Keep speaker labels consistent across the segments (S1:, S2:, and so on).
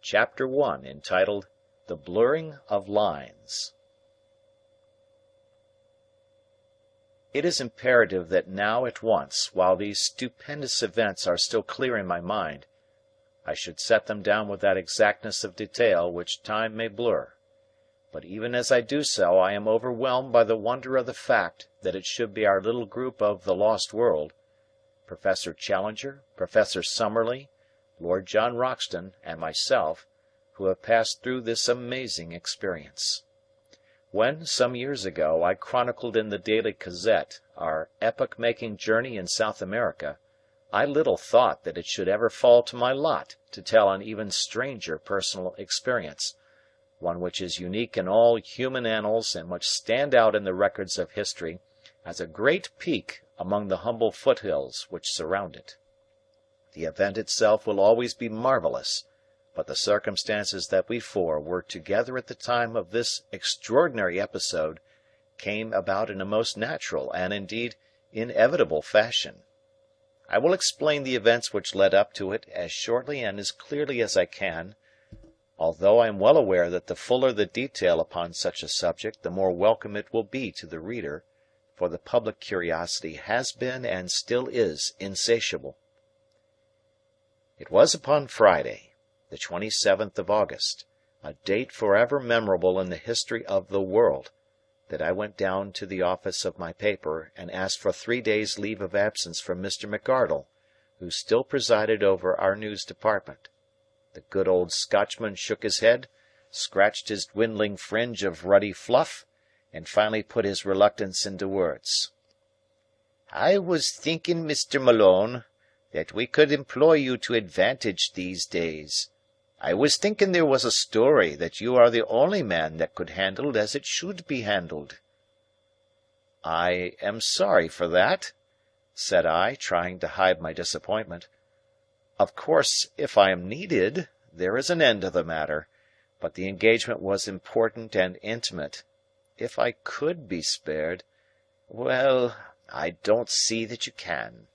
S1: Chapter 1, entitled The Blurring of Lines. It is imperative that now at once, while these stupendous events are still clear in my mind, I should set them down with that exactness of detail which time may blur. But even as I do so, I am overwhelmed by the wonder of the fact that it should be our little group of the Lost World, Professor Challenger, Professor Summerlee, Lord John Roxton, and myself, who have passed through this amazing experience. When, some years ago, I chronicled in the Daily Gazette our epoch-making journey in South America, I little thought that it should ever fall to my lot to tell an even stranger personal experience, one which is unique in all human annals and must stand out in the records of history as a great peak among the humble foothills which surround it. The event itself will always be marvellous, but the circumstances that we four were together at the time of this extraordinary episode came about in a most natural and, indeed, inevitable fashion. I will explain the events which led up to it as shortly and as clearly as I can, although I am well aware that the fuller the detail upon such a subject, the more welcome it will be to the reader, for the public curiosity has been and still is insatiable. It was upon Friday, the 27th of August, a date forever memorable in the history of the world, that I went down to the office of my paper and asked for 3 days' leave of absence from Mr. McArdle, who still presided over our news department. The good old Scotchman shook his head, scratched his dwindling fringe of ruddy fluff, and finally put his reluctance into words. "I was thinking, Mr. Malone, that we could employ you to advantage these days. I was thinking there was a story that you are the only man that could handle as it should be handled." "I am sorry for that," said I, trying to hide my disappointment. "Of course, if I am needed, there is an end of the matter, but the engagement was important and intimate. If I could be spared, well, I don't see that you can."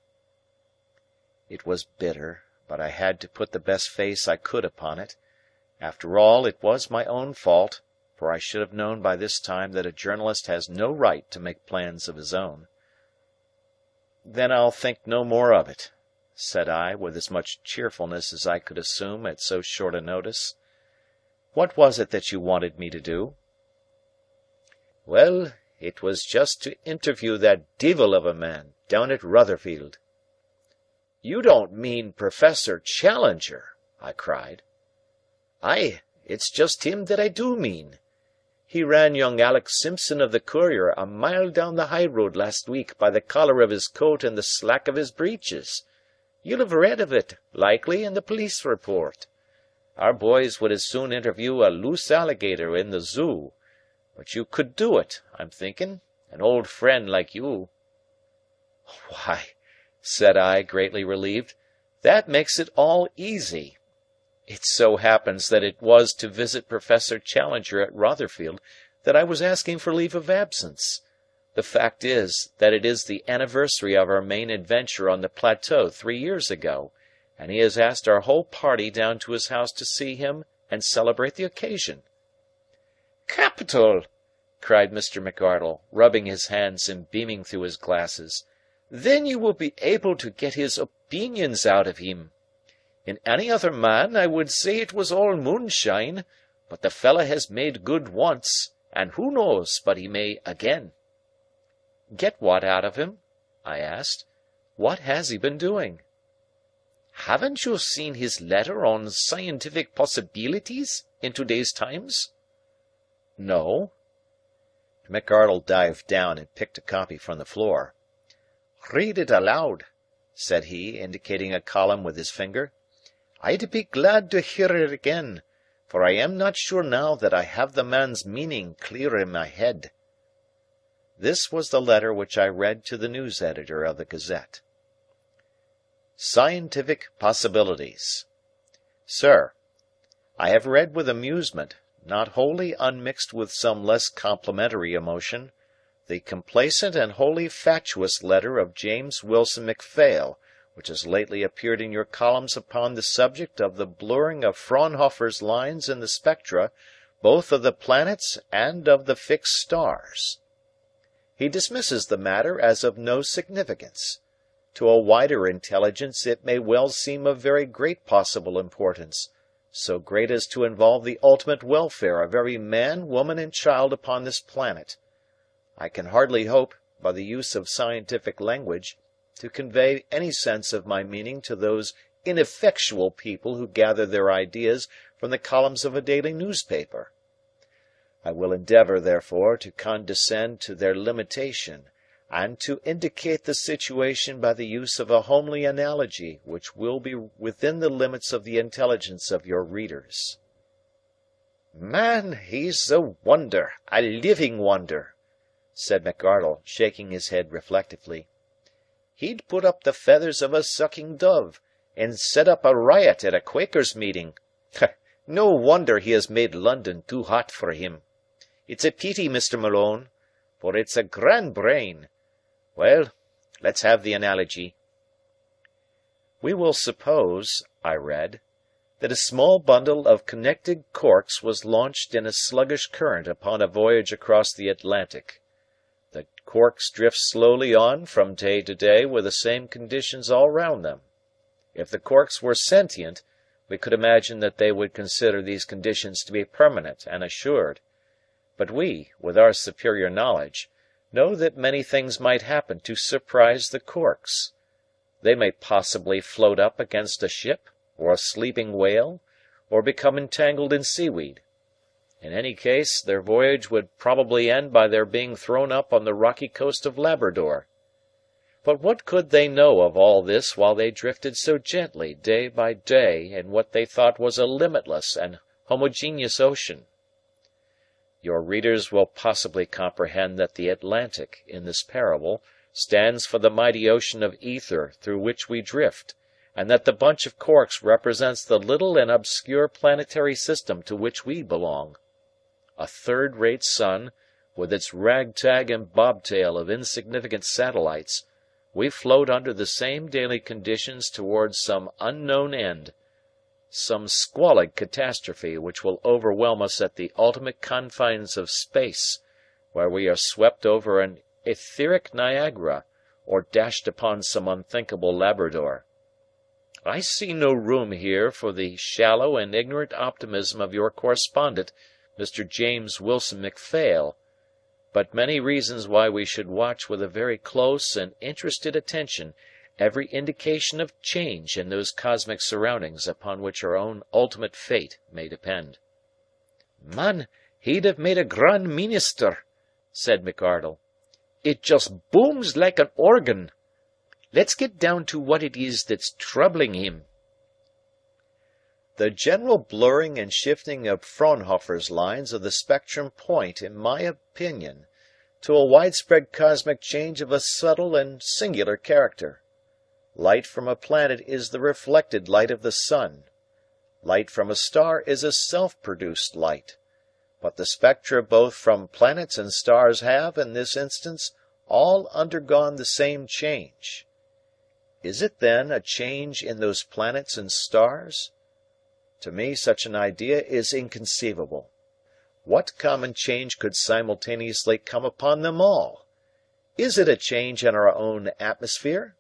S1: It was bitter, but I had to put the best face I could upon it. After all, it was my own fault, for I should have known by this time that a journalist has no right to make plans of his own. "Then I'll think no more of it," said I, with as much cheerfulness as I could assume at so short a notice. "What was it that you wanted me to do?" "Well, it was just to interview that divil of a man down at Rotherfield." "You don't mean Professor Challenger?" I cried. "Aye, it's just him that I do mean. He ran young Alec Simpson of the Courier a mile down the high road last week by the collar of his coat and the slack of his breeches. You'll have read of it, likely, in the police report. Our boys would as soon interview a loose alligator in the zoo. But you could do it, I'm thinking, an old friend like you." "Why," said I, greatly relieved, "that makes it all easy. It so happens that it was to visit Professor Challenger at Rotherfield that I was asking for leave of absence. The fact is that it is the anniversary of our main adventure on the plateau 3 years ago, and he has asked our whole party down to his house to see him and celebrate the occasion." "Capital!" cried Mr. McArdle, rubbing his hands and beaming through his glasses. "Then you will be able to get his opinions out of him. In any other man I would say it was all moonshine, but the fellow has made good once, and who knows but he may again." "Get what out of him?" I asked. "What has he been doing?" "Haven't you seen his letter on scientific possibilities in today's Times?" "No." McArdle dived down and picked a copy from the floor. "Read it aloud," said he, indicating a column with his finger. "I'd be glad to hear it again, for I am not sure now that I have the man's meaning clear in my head." This was the letter which I read to the news editor of the Gazette. Scientific Possibilities. Sir, I have read with amusement, not wholly unmixed with some less complimentary emotion, the complacent and wholly fatuous letter of James Wilson MacPhail, which has lately appeared in your columns upon the subject of the blurring of Fraunhofer's lines in the spectra, both of the planets and of the fixed stars. He dismisses the matter as of no significance. To a wider intelligence it may well seem of very great possible importance, so great as to involve the ultimate welfare of every man, woman, and child upon this planet. I can hardly hope, by the use of scientific language, to convey any sense of my meaning to those ineffectual people who gather their ideas from the columns of a daily newspaper. I will endeavour, therefore, to condescend to their limitation, and to indicate the situation by the use of a homely analogy which will be within the limits of the intelligence of your readers. "Man, he's a wonder, a living wonder," said McArdle, shaking his head reflectively. "He'd put up the feathers of a sucking dove, and set up a riot at a Quakers' meeting. No wonder he has made London too hot for him. It's a pity, Mr. Malone, for it's a grand brain. Well, let's have the analogy." "We will suppose," I read, "that a small bundle of connected corks was launched in a sluggish current upon a voyage across the Atlantic. The corks drift slowly on from day to day with the same conditions all round them. If the corks were sentient, we could imagine that they would consider these conditions to be permanent and assured. But we, with our superior knowledge, know that many things might happen to surprise the corks. They might possibly float up against a ship, or a sleeping whale, or become entangled in seaweed. In any case, their voyage would probably end by their being thrown up on the rocky coast of Labrador. But what could they know of all this while they drifted so gently day by day in what they thought was a limitless and homogeneous ocean? Your readers will possibly comprehend that the Atlantic, in this parable, stands for the mighty ocean of ether through which we drift, and that the bunch of corks represents the little and obscure planetary system to which we belong. A third-rate sun, with its ragtag and bobtail of insignificant satellites, we float under the same daily conditions towards some unknown end, some squalid catastrophe which will overwhelm us at the ultimate confines of space, where we are swept over an etheric Niagara, or dashed upon some unthinkable Labrador. I see no room here for the shallow and ignorant optimism of your correspondent, Mr. James Wilson MacPhail, but many reasons why we should watch with a very close and interested attention every indication of change in those cosmic surroundings upon which our own ultimate fate may depend." "Man, he'd have made a grand meenister," said McArdle. "It just booms like an organ. Let's get down to what it is that's troubling him." "The general blurring and shifting of Fraunhofer's lines of the spectrum point, in my opinion, to a widespread cosmic change of a subtle and singular character. Light from a planet is the reflected light of the sun. Light from a star is a self-produced light. But the spectra both from planets and stars have, in this instance, all undergone the same change. Is it, then, a change in those planets and stars? To me such an idea is inconceivable. What common change could simultaneously come upon them all? Is it a change in our own atmosphere?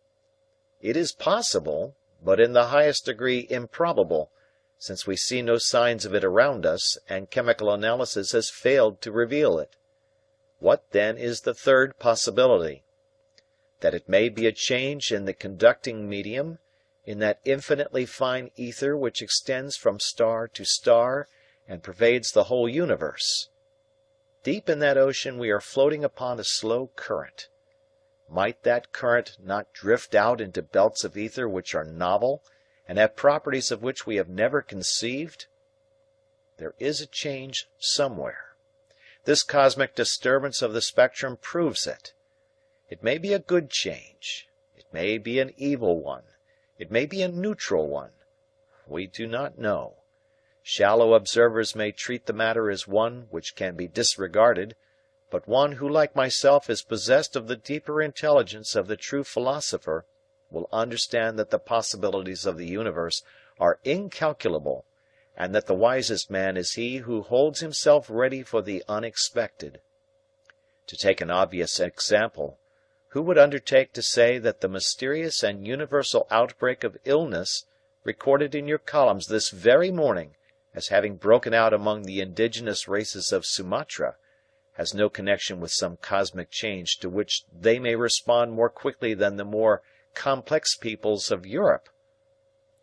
S1: It is possible, but in the highest degree improbable, since we see no signs of it around us, and chemical analysis has failed to reveal it. What, then, is the third possibility? That it may be a change in the conducting medium, in that infinitely fine ether which extends from star to star and pervades the whole universe. Deep in that ocean we are floating upon a slow current. Might that current not drift out into belts of ether which are novel, and have properties of which we have never conceived? There is a change somewhere. This cosmic disturbance of the spectrum proves it. It may be a good change. It may be an evil one. It may be a neutral one. We do not know. Shallow observers may treat the matter as one which can be disregarded, but one who, like myself, is possessed of the deeper intelligence of the true philosopher, will understand that the possibilities of the universe are incalculable, and that the wisest man is he who holds himself ready for the unexpected. To take an obvious example, who would undertake to say that the mysterious and universal outbreak of illness, recorded in your columns this very morning as having broken out among the indigenous races of Sumatra, has no connection with some cosmic change to which they may respond more quickly than the more complex peoples of Europe?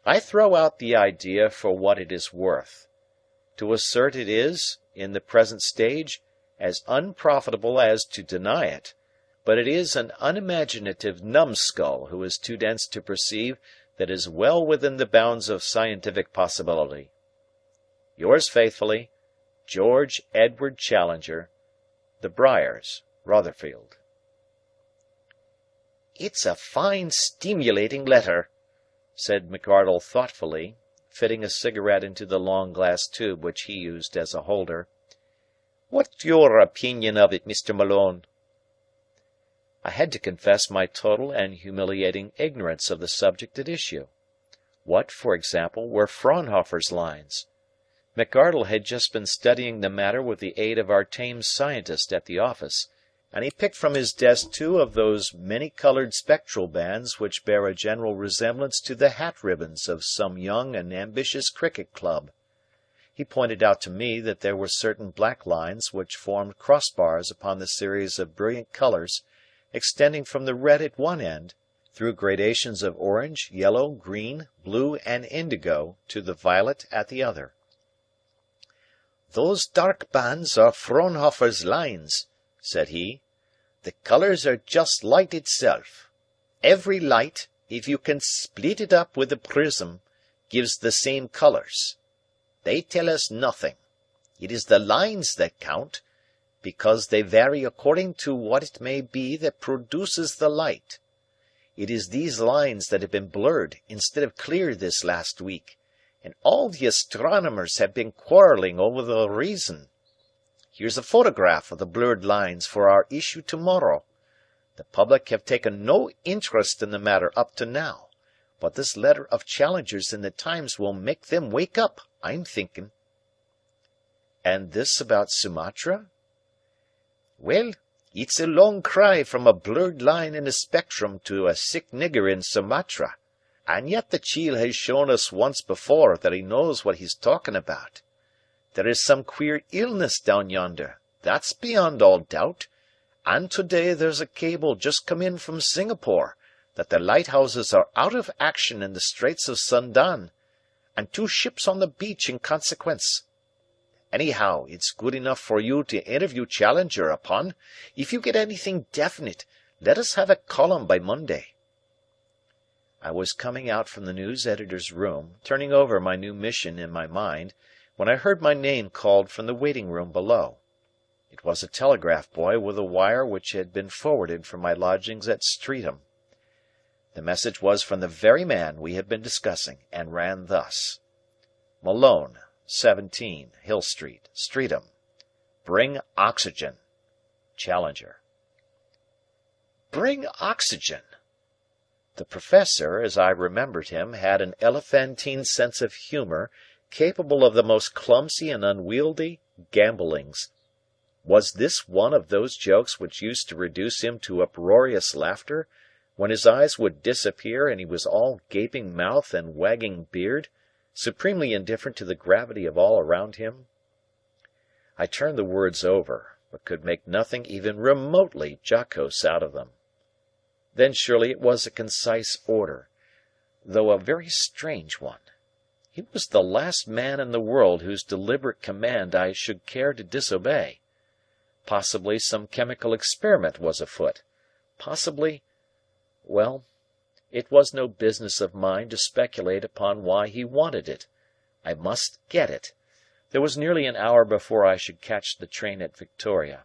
S1: I throw out the idea for what it is worth. To assert it is, in the present stage, as unprofitable as to deny it, but it is an unimaginative numbskull who is too dense to perceive that is well within the bounds of scientific possibility. Yours faithfully, George Edward Challenger, The Briars, Rotherfield. "It's a fine, stimulating letter," said McArdle thoughtfully, fitting a cigarette into the long glass tube which he used as a holder. "What's your opinion of it, Mr. Malone?" I had to confess my total and humiliating ignorance of the subject at issue. What, for example, were Fraunhofer's lines? McArdle had just been studying the matter with the aid of our tame scientist at the office, and he picked from his desk two of those many-colored spectral bands which bear a general resemblance to the hat ribbons of some young and ambitious cricket club. He pointed out to me that there were certain black lines which formed crossbars upon the series of brilliant colors extending from the red at one end, through gradations of orange, yellow, green, blue, and indigo, to the violet at the other. "Those dark bands are Fraunhofer's lines," said he. "The colors are just light itself. Every light, if you can split it up with a prism, gives the same colors. They tell us nothing. It is the lines that count, because they vary according to what it may be that produces the light. It is these lines that have been blurred instead of clear this last week, and all the astronomers have been quarreling over the reason. Here's a photograph of the blurred lines for our issue tomorrow. The public have taken no interest in the matter up to now, but this letter of Challenger's in the Times will make them wake up, I'm thinking." "And this about Sumatra?" "Well, it's a long cry from a blurred line in a spectrum to a sick nigger in Sumatra, and yet the chiel has shown us once before that he knows what he's talking about. There is some queer illness down yonder, that's beyond all doubt, and today there's a cable just come in from Singapore that the lighthouses are out of action in the Straits of Sundan, and 2 ships on the beach in consequence. Anyhow, it's good enough for you to interview Challenger upon. If you get anything definite, let us have a column by Monday." I was coming out from the news editor's room, turning over my new mission in my mind, when I heard my name called from the waiting room below. It was a telegraph boy with a wire which had been forwarded from my lodgings at Streatham. The message was from the very man we had been discussing, and ran thus: "Malone, 17, Hill Street, Streatham. Bring oxygen. Challenger." Bring oxygen! The Professor, as I remembered him, had an elephantine sense of humour, capable of the most clumsy and unwieldy gambollings. Was this one of those jokes which used to reduce him to uproarious laughter, when his eyes would disappear and he was all gaping mouth and wagging beard, supremely indifferent to the gravity of all around him? I turned the words over, but could make nothing even remotely jocose out of them. Then surely it was a concise order, though a very strange one. He was the last man in the world whose deliberate command I should care to disobey. Possibly some chemical experiment was afoot. Possibly... well, it was no business of mine to speculate upon why he wanted it. I must get it. There was nearly an hour before I should catch the train at Victoria.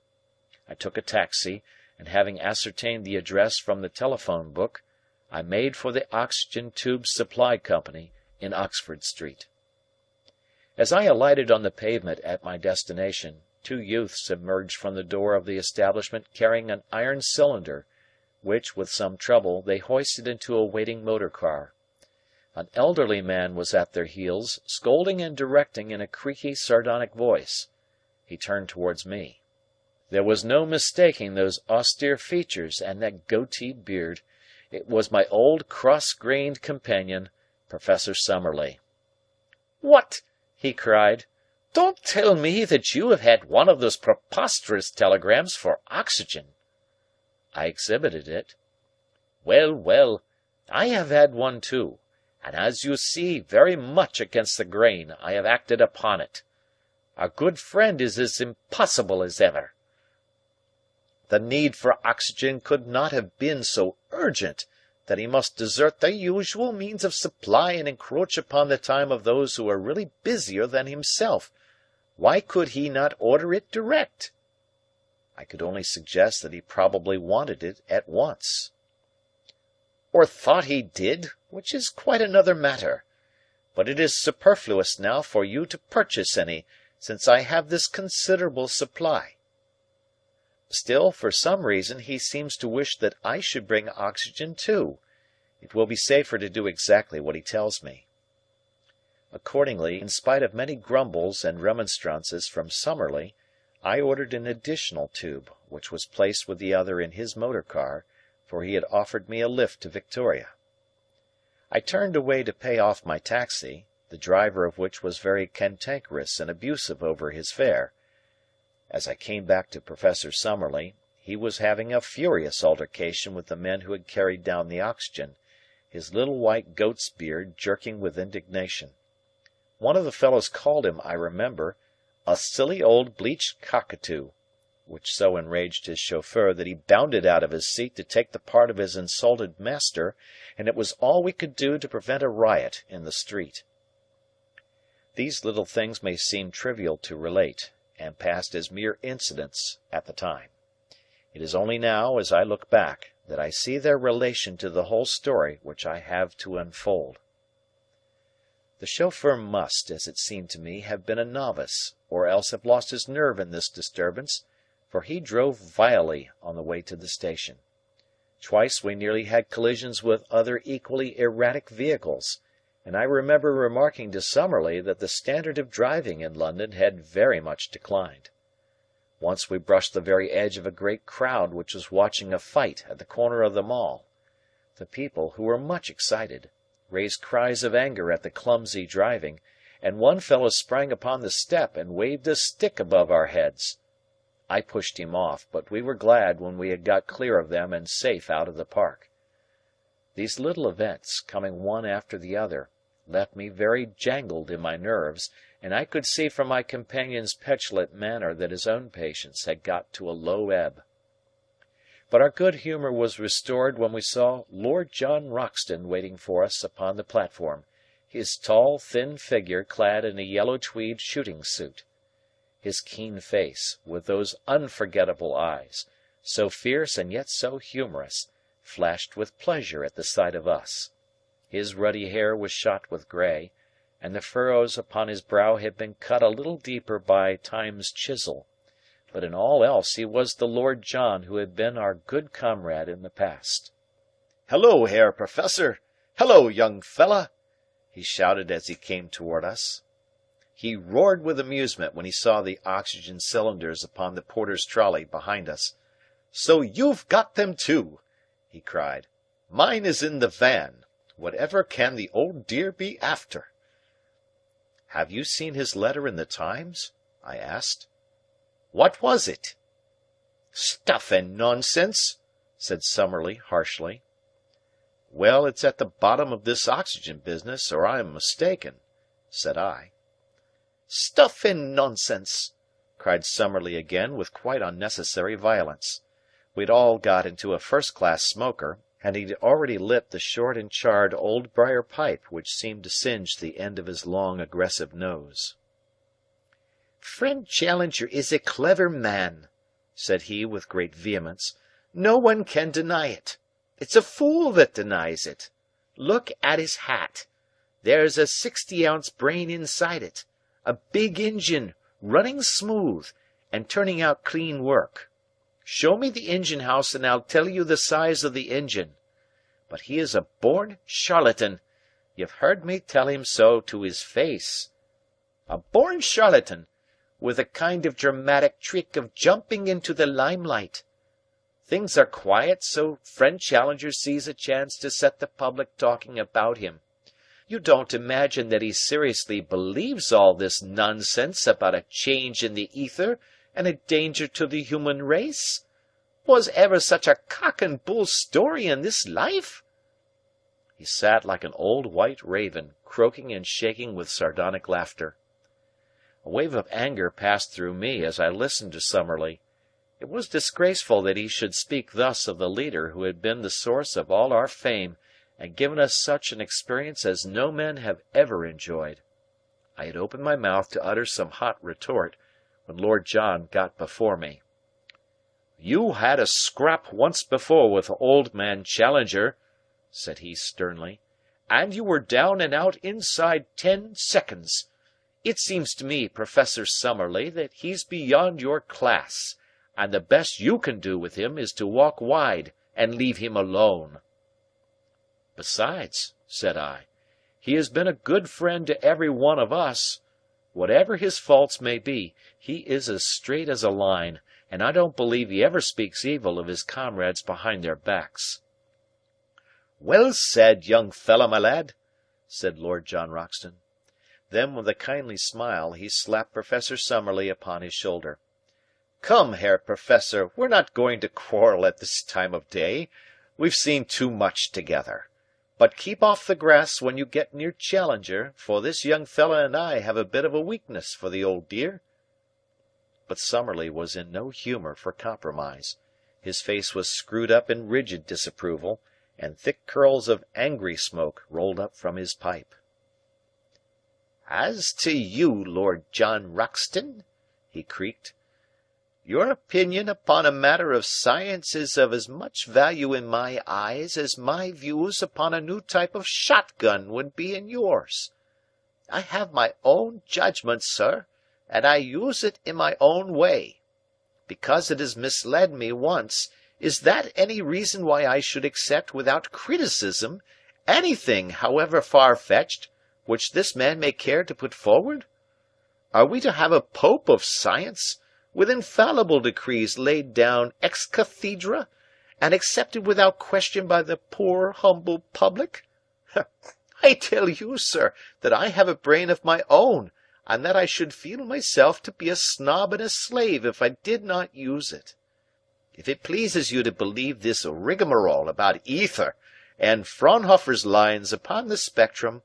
S1: I took a taxi, and having ascertained the address from the telephone book, I made for the Oxygen Tube Supply Company in Oxford Street. As I alighted on the pavement at my destination, 2 youths emerged from the door of the establishment carrying an iron cylinder, which, with some trouble, they hoisted into a waiting motor-car. An elderly man was at their heels, scolding and directing in a creaky, sardonic voice. He turned towards me. There was no mistaking those austere features and that goateed beard. It was my old cross-grained companion, Professor Summerlee. "What!" he cried. "Don't tell me that you have had one of those preposterous telegrams for oxygen." I exhibited it. "Well, well, I have had one too, and as you see, very much against the grain, I have acted upon it. Our good friend is as impossible as ever. The need for oxygen could not have been so urgent that he must desert the usual means of supply and encroach upon the time of those who are really busier than himself. Why could he not order it direct?" I could only suggest that he probably wanted it at once. "Or thought he did, which is quite another matter. But it is superfluous now for you to purchase any, since I have this considerable supply. Still, for some reason, he seems to wish that I should bring oxygen too. It will be safer to do exactly what he tells me." Accordingly, in spite of many grumbles and remonstrances from Summerlee, I ordered an additional tube, which was placed with the other in his motor car, for he had offered me a lift to Victoria. I turned away to pay off my taxi, the driver of which was very cantankerous and abusive over his fare. As I came back to Professor Summerlee, he was having a furious altercation with the men who had carried down the oxygen, his little white goat's beard jerking with indignation. One of the fellows called him, I remember, a silly old bleached cockatoo, which so enraged his chauffeur that he bounded out of his seat to take the part of his insulted master, and it was all we could do to prevent a riot in the street. These little things may seem trivial to relate, and passed as mere incidents at the time. It is only now, as I look back, that I see their relation to the whole story which I have to unfold. The chauffeur must, as it seemed to me, have been a novice, or else have lost his nerve in this disturbance, for he drove vilely on the way to the station. Twice we nearly had collisions with other equally erratic vehicles, and I remember remarking to Summerlee that the standard of driving in London had very much declined. Once we brushed the very edge of a great crowd which was watching a fight at the corner of the Mall. The people, who were much excited, raised cries of anger at the clumsy driving, and one fellow sprang upon the step and waved a stick above our heads. I pushed him off, but we were glad when we had got clear of them and safe out of the park. These little events, coming one after the other, left me very jangled in my nerves, and I could see from my companion's petulant manner that his own patience had got to a low ebb. But our good humour was restored when we saw Lord John Roxton waiting for us upon the platform, his tall, thin figure clad in a yellow tweed shooting suit. His keen face, with those unforgettable eyes, so fierce and yet so humorous, flashed with pleasure at the sight of us. His ruddy hair was shot with grey, and the furrows upon his brow had been cut a little deeper by time's chisel, but in all else he was the Lord John who had been our good comrade in the past. "Hello, Herr Professor! Hello, young fella!" he shouted as he came toward us. He roared with amusement when he saw the oxygen cylinders upon the porter's trolley behind us. "So you've got them too!" he cried. "Mine is in the van. Whatever can the old dear be after?" "Have you seen his letter in the Times?" I asked. "What was it?" "Stuff and nonsense," said Summerlee harshly. "Well, it's at the bottom of this oxygen business, or I am mistaken," said I. "Stuff and nonsense!" cried Summerlee again with quite unnecessary violence. We had all got into a first-class smoker, and he had already lit the short and charred old briar pipe which seemed to singe the end of his long, aggressive nose. "Friend Challenger is a clever man," said he with great vehemence. "No one can deny it. It's a fool that denies it. Look at his hat. There's a 60-ounce brain inside it, a big engine, running smooth, and turning out clean work. Show me the engine-house, and I'll tell you the size of the engine. But he is a born charlatan. You've heard me tell him so to his face. A born charlatan, with a kind of dramatic trick of jumping into the limelight. Things are quiet, so friend Challenger sees a chance to set the public talking about him. You don't imagine that he seriously believes all this nonsense about a change in the ether and a danger to the human race? Was ever such a cock-and-bull story in this life? He sat like an old white raven, croaking and shaking with sardonic laughter. A wave of anger passed through me as I listened to Summerlee. It was disgraceful that he should speak thus of the leader who had been the source of all our fame and given us such an experience as no men have ever enjoyed. I had opened my mouth to utter some hot retort when Lord John got before me. "You had a scrap once before with old man Challenger," said he sternly, "and you were down and out inside 10 seconds. It seems to me, Professor Summerlee, that he's beyond your class, and the best you can do with him is to walk wide and leave him alone." "Besides," said I, "he has been a good friend to every one of us. Whatever his faults may be, he is as straight as a line, and I don't believe he ever speaks evil of his comrades behind their backs." "Well said, young fellow, my lad," said Lord John Roxton. Then, with a kindly smile, he slapped Professor Summerlee upon his shoulder. "Come, Herr Professor, we're not going to quarrel at this time of day. We've seen too much together. But keep off the grass when you get near Challenger, for this young fellow and I have a bit of a weakness for the old dear." But Summerlee was in no humour for compromise. His face was screwed up in rigid disapproval, and thick curls of angry smoke rolled up from his pipe. "As to you, Lord John Roxton," he creaked, "your opinion upon a matter of science is of as much value in my eyes as my views upon a new type of shotgun would be in yours. I have my own judgment, sir, and I use it in my own way. Because it has misled me once, is that any reason why I should accept without criticism anything, however far-fetched, which this man may care to put forward? Are we to have a pope of science, with infallible decrees laid down ex cathedra, and accepted without question by the poor, humble public? I tell you, sir, that I have a brain of my own, and that I should feel myself to be a snob and a slave if I did not use it. If it pleases you to believe this rigmarole about ether and Fraunhofer's lines upon the spectrum,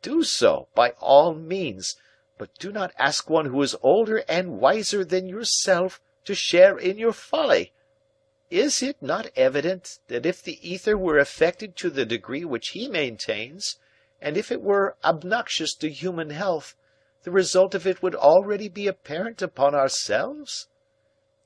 S1: do so by all means, but do not ask one who is older and wiser than yourself to share in your folly. Is it not evident that if the ether were affected to the degree which he maintains, and if it were obnoxious to human health, the result of it would already be apparent upon ourselves?"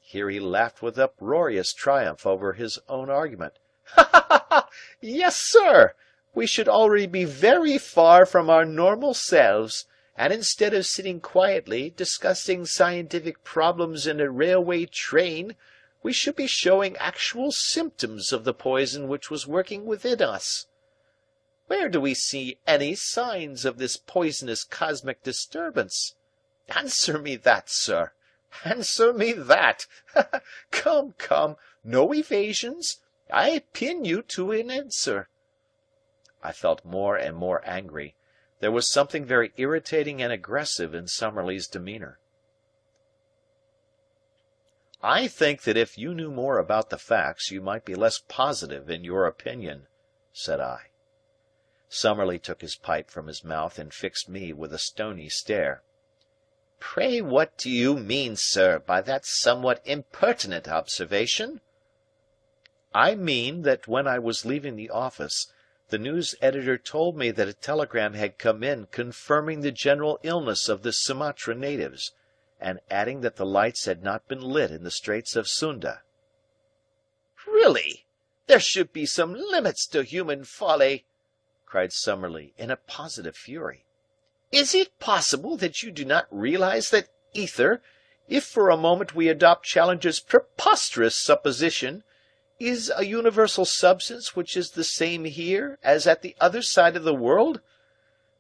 S1: Here he laughed with uproarious triumph over his own argument. "Ha, ha, ha! Yes, sir! We should already be very far from our normal selves, and instead of sitting quietly discussing scientific problems in a railway train, we should be showing actual symptoms of the poison which was working within us. Where do we see any signs of this poisonous cosmic disturbance? Answer me that, sir. Answer me that. Come, come, no evasions. I pin you to an answer." I felt more and more angry. There was something very irritating and aggressive in Summerlee's demeanour. "I think that if you knew more about the facts, you might be less positive in your opinion," said I. Summerlee took his pipe from his mouth and fixed me with a stony stare. "Pray what do you mean, sir, by that somewhat impertinent observation?" "I mean that when I was leaving the office, the news editor told me that a telegram had come in confirming the general illness of the Sumatra natives, and adding that the lights had not been lit in the Straits of Sunda." "Really, there should be some limits to human folly," cried Summerlee in a positive fury. "Is it possible that you do not realize that ether,
S2: If for a moment we adopt Challenger's preposterous supposition, is a universal substance which is the same here as at the other side of the world?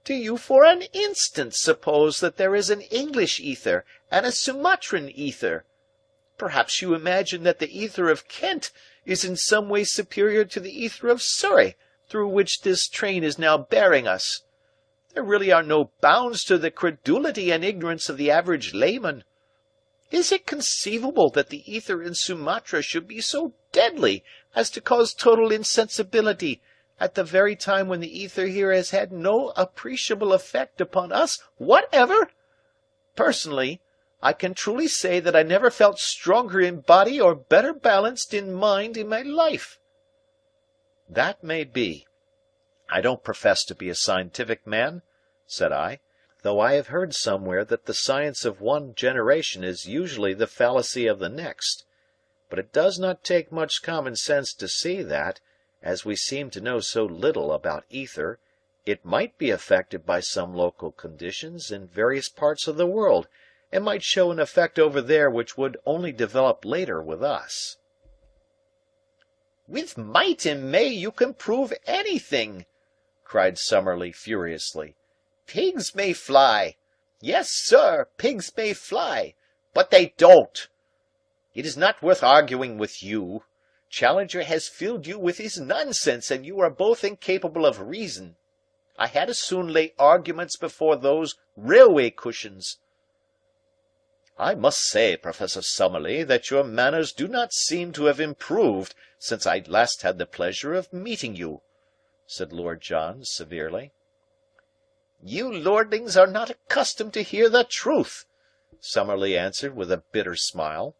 S2: Do you for an instant suppose that there is an English ether and a Sumatran ether? Perhaps you imagine that the ether of Kent is in some way superior to the ether of Surrey, through which this train is now bearing us. There really are no bounds to the credulity and ignorance of the average layman. Is it conceivable that the ether in Sumatra should be so deadly as to cause total insensibility, at the very time when the ether here has had no appreciable effect upon us whatever? Personally, I can truly say that I never felt stronger in body or better balanced in mind in my life."
S1: "That may be. I don't profess to be a scientific man," said I, "though I have heard somewhere that the science of one generation is usually the fallacy of the next. But it does not take much common sense to see that, as we seem to know so little about ether, it might be affected by some local conditions in various parts of the world, and might show an effect over there which would only develop later with us."
S2: "With might and may you can prove anything," cried Summerlee furiously. "Pigs may fly. Yes, sir, pigs may fly. But they don't. It is not worth arguing with you. Challenger has filled you with his nonsense, and you are both incapable of reason. I had as soon lay arguments before those railway cushions."
S1: "I must say, Professor Summerlee, that your manners do not seem to have improved since I last had the pleasure of meeting you," said Lord John severely.
S2: "You lordlings are not accustomed to hear the truth," Summerlee answered with a bitter smile.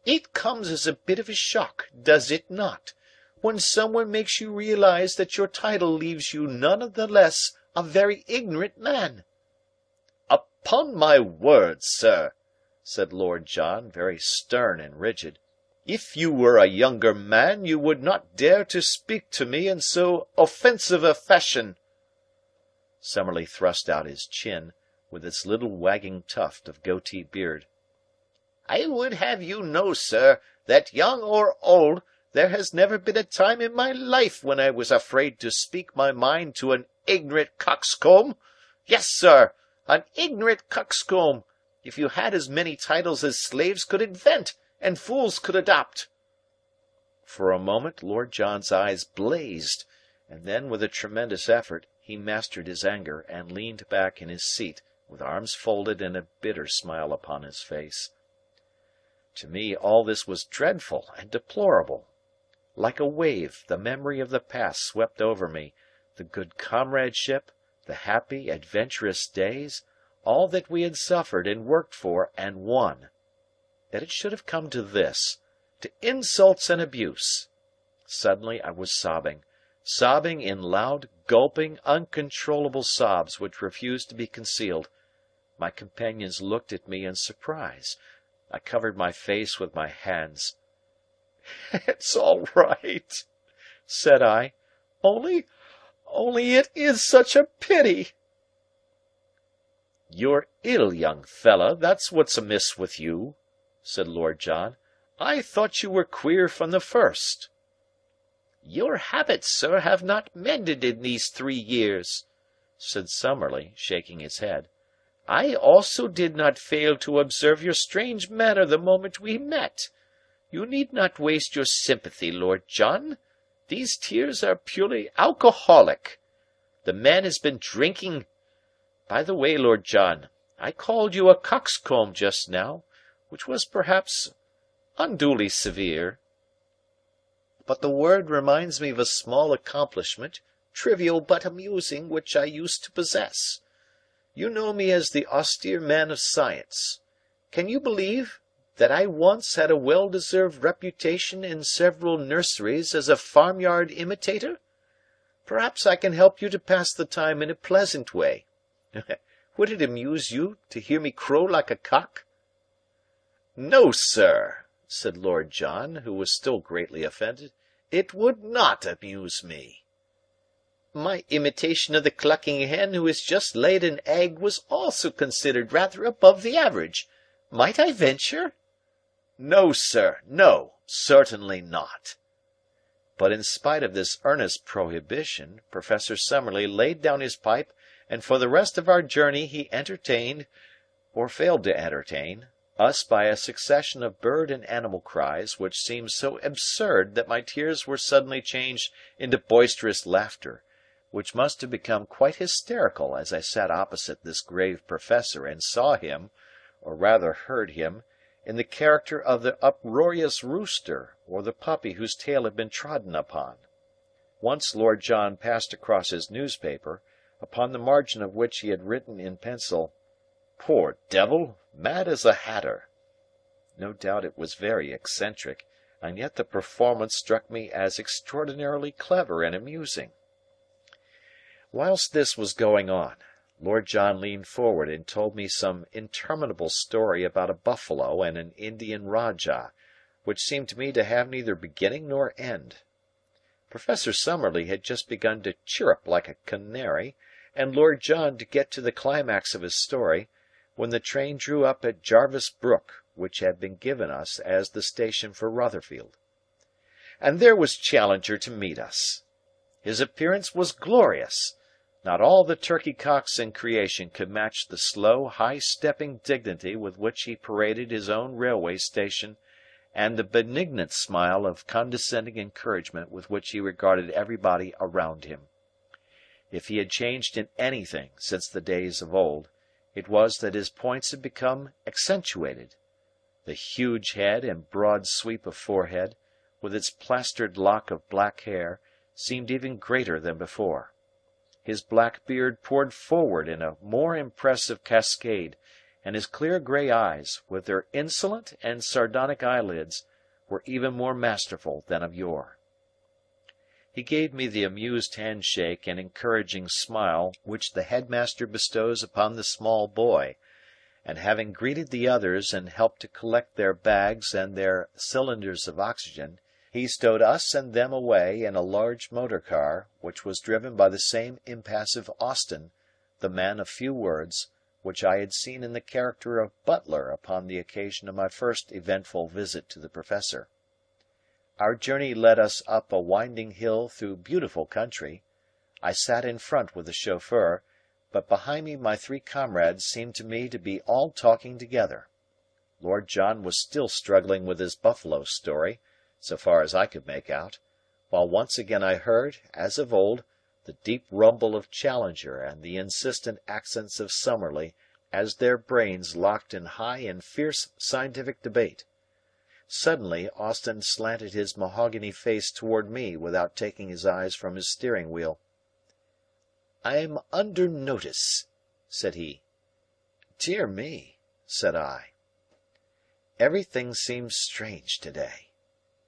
S2: "It comes as a bit of a shock, does it not, when someone makes you realize that your title leaves you none the less a very ignorant man?"
S1: "Upon my word, sir," said Lord John, very stern and rigid, "if you were a younger man you would not dare to speak to me in so offensive a fashion." Summerlee thrust out his chin, with its little wagging tuft of goatee beard.
S2: "I would have you know, sir, that young or old, there has never been a time in my life when I was afraid to speak my mind to an ignorant coxcomb. Yes, sir, an ignorant coxcomb, if you had as many titles as slaves could invent and fools could adopt."
S1: For a moment Lord John's eyes blazed, and then, with a tremendous effort, he mastered his anger and leaned back in his seat with arms folded and a bitter smile upon his face. To me all this was dreadful and deplorable. Like a wave, the memory of the past swept over me, the good comradeship, the happy, adventurous days, all that we had suffered and worked for and won. That it should have come to this, to insults and abuse. Suddenly I was sobbing in loud, gulping, uncontrollable sobs which refused to be concealed. My companions looked at me in surprise. I covered my face with my hands. "It's all right," said I. Only it is such a pity." "You're ill, young fellow, that's what's amiss with you," said Lord John. "I thought you were queer from the first."
S2: "Your habits, sir, have not mended in these 3 years," said Summerlee, shaking his head. "I also did not fail to observe your strange manner the moment we met. You need not waste your sympathy, Lord John. These tears are purely alcoholic. The man has been drinking. By the way, Lord John, I called you a coxcomb just now, which was perhaps unduly severe. But the word reminds me of a small accomplishment, trivial but amusing, which I used to possess. You know me as the austere man of science. Can you believe that I once had a well-deserved reputation in several nurseries as a farmyard imitator? Perhaps I can help you to pass the time in a pleasant way. Would it amuse you to hear me crow like a cock?" "No, sir," said Lord John, who was still greatly offended. "It would not amuse me." "My imitation of the clucking hen who has just laid an egg was also considered rather above the average, Might I venture?"
S1: "No, sir, no, certainly not." But in spite of this earnest prohibition, Professor Summerlee laid down his pipe, and for the rest of our journey he entertained, or failed to entertain, us by a succession of bird and animal cries which seemed so absurd that my tears were suddenly changed into boisterous laughter, which must have become quite hysterical as I sat opposite this grave professor and saw him, or rather heard him, in the character of the uproarious rooster or the puppy whose tail had been trodden upon. Once Lord John passed across his newspaper, upon the margin of which he had written in pencil, "Poor devil, mad as a hatter." No doubt it was very eccentric, and yet the performance struck me as extraordinarily clever and amusing. Whilst this was going on, Lord John leaned forward and told me some interminable story about a buffalo and an Indian rajah, which seemed to me to have neither beginning nor end. Professor Summerlee had just begun to chirrup like a canary, and Lord John to get to the climax of his story, when the train drew up at Jarvis Brook, which had been given us as the station for Rotherfield. And there was Challenger to meet us. His appearance was glorious. Not all the turkey-cocks in creation could match the slow, high-stepping dignity with which he paraded his own railway station, and the benignant smile of condescending encouragement with which he regarded everybody around him. If he had changed in anything since the days of old, it was that his points had become accentuated. The huge head and broad sweep of forehead, with its plastered lock of black hair, seemed even greater than before. His black beard poured forward in a more impressive cascade, and his clear grey eyes, with their insolent and sardonic eyelids, were even more masterful than of yore. He gave me the amused handshake and encouraging smile which the headmaster bestows upon the small boy, and having greeted the others and helped to collect their bags and their cylinders of oxygen, he stowed us and them away in a large motor car, which was driven by the same impassive Austin, the man of few words, which I had seen in the character of butler upon the occasion of my first eventful visit to the professor. Our journey led us up a winding hill through beautiful country. I sat in front with the chauffeur, but behind me my three comrades seemed to me to be all talking together. Lord John was still struggling with his buffalo story, so far as I could make out, while once again I heard, as of old, the deep rumble of Challenger and the insistent accents of Summerlee as their brains locked in high and fierce scientific debate. Suddenly Austin slanted his mahogany face toward me without taking his eyes from his steering wheel. "I'm under notice," said he. "Dear me," said I. Everything seemed strange today.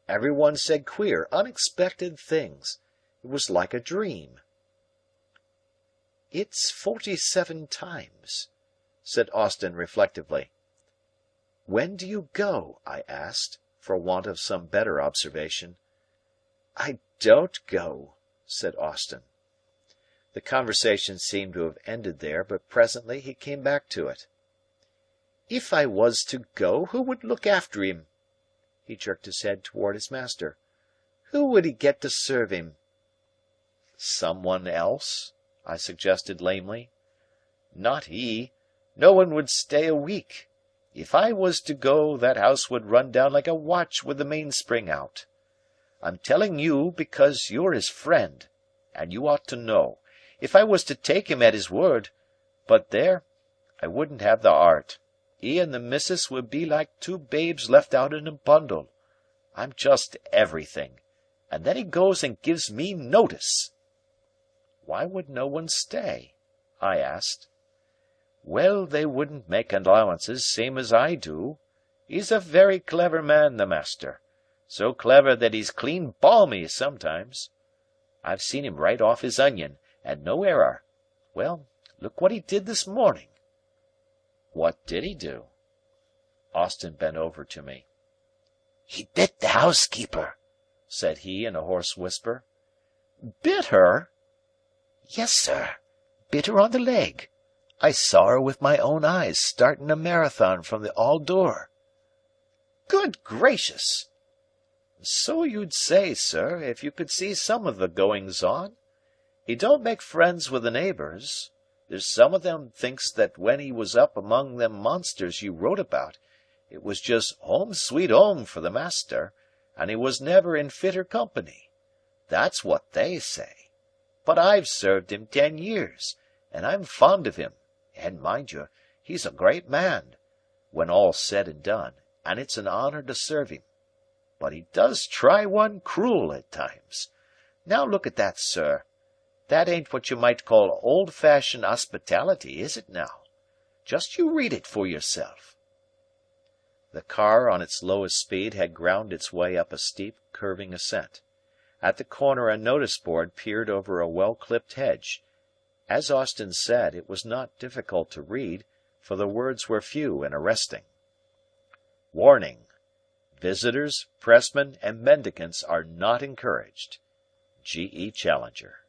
S1: Everyone said queer, unexpected things. It was like a dream. "It's 47 times," said Austin reflectively. "When do you go?" I asked, for want of some better observation. "I don't go," said Austin. The conversation seemed to have ended there, but presently he came back to it. "If I was to go, who would look after him?" He jerked his head toward his master. "Who would he get to serve him?" "Someone else?" I suggested lamely. "Not he. No one would stay a week. If I was to go, that house would run down like a watch with the mainspring out. I'm telling you because you're his friend, and you ought to know. If I was to take him at his word, but there, I wouldn't have the art. He and the missus would be like two babes left out in a bundle. I'm just everything, and then he goes and gives me notice." "Why would no one stay?" I asked. "Well, they wouldn't make allowances, same as I do. He's a very clever man, the master. So clever that he's clean balmy sometimes. I've seen him right off his onion, and no error. Well, look what he did this morning." "What did he do?" Austin bent over to me. "He bit the housekeeper," said he in a hoarse whisper. "Bit her?" "Yes, sir. Bit her on the leg. I saw her with my own eyes starting a marathon from the hall door."
S2: "Good gracious!"
S1: "So you'd say, sir, if you could see some of the goings on. He don't make friends with the neighbours. There's some of them thinks that when he was up among them monsters you wrote about, it was just home sweet home for the master, and he was never in fitter company. That's what they say. But I've served him 10 years, and I'm fond of him, and mind you, he's a great man, when all's said and done, and it's an honour to serve him. But he does try one cruel at times. Now look at that, sir. That ain't what you might call old-fashioned hospitality, is it now? Just you read it for yourself." The car, on its lowest speed, had ground its way up a steep, curving ascent. At the corner a notice-board peered over a well-clipped hedge. As Austin said, it was not difficult to read, for the words were few and arresting. "Warning. Visitors, pressmen, and mendicants are not encouraged. G.E. Challenger."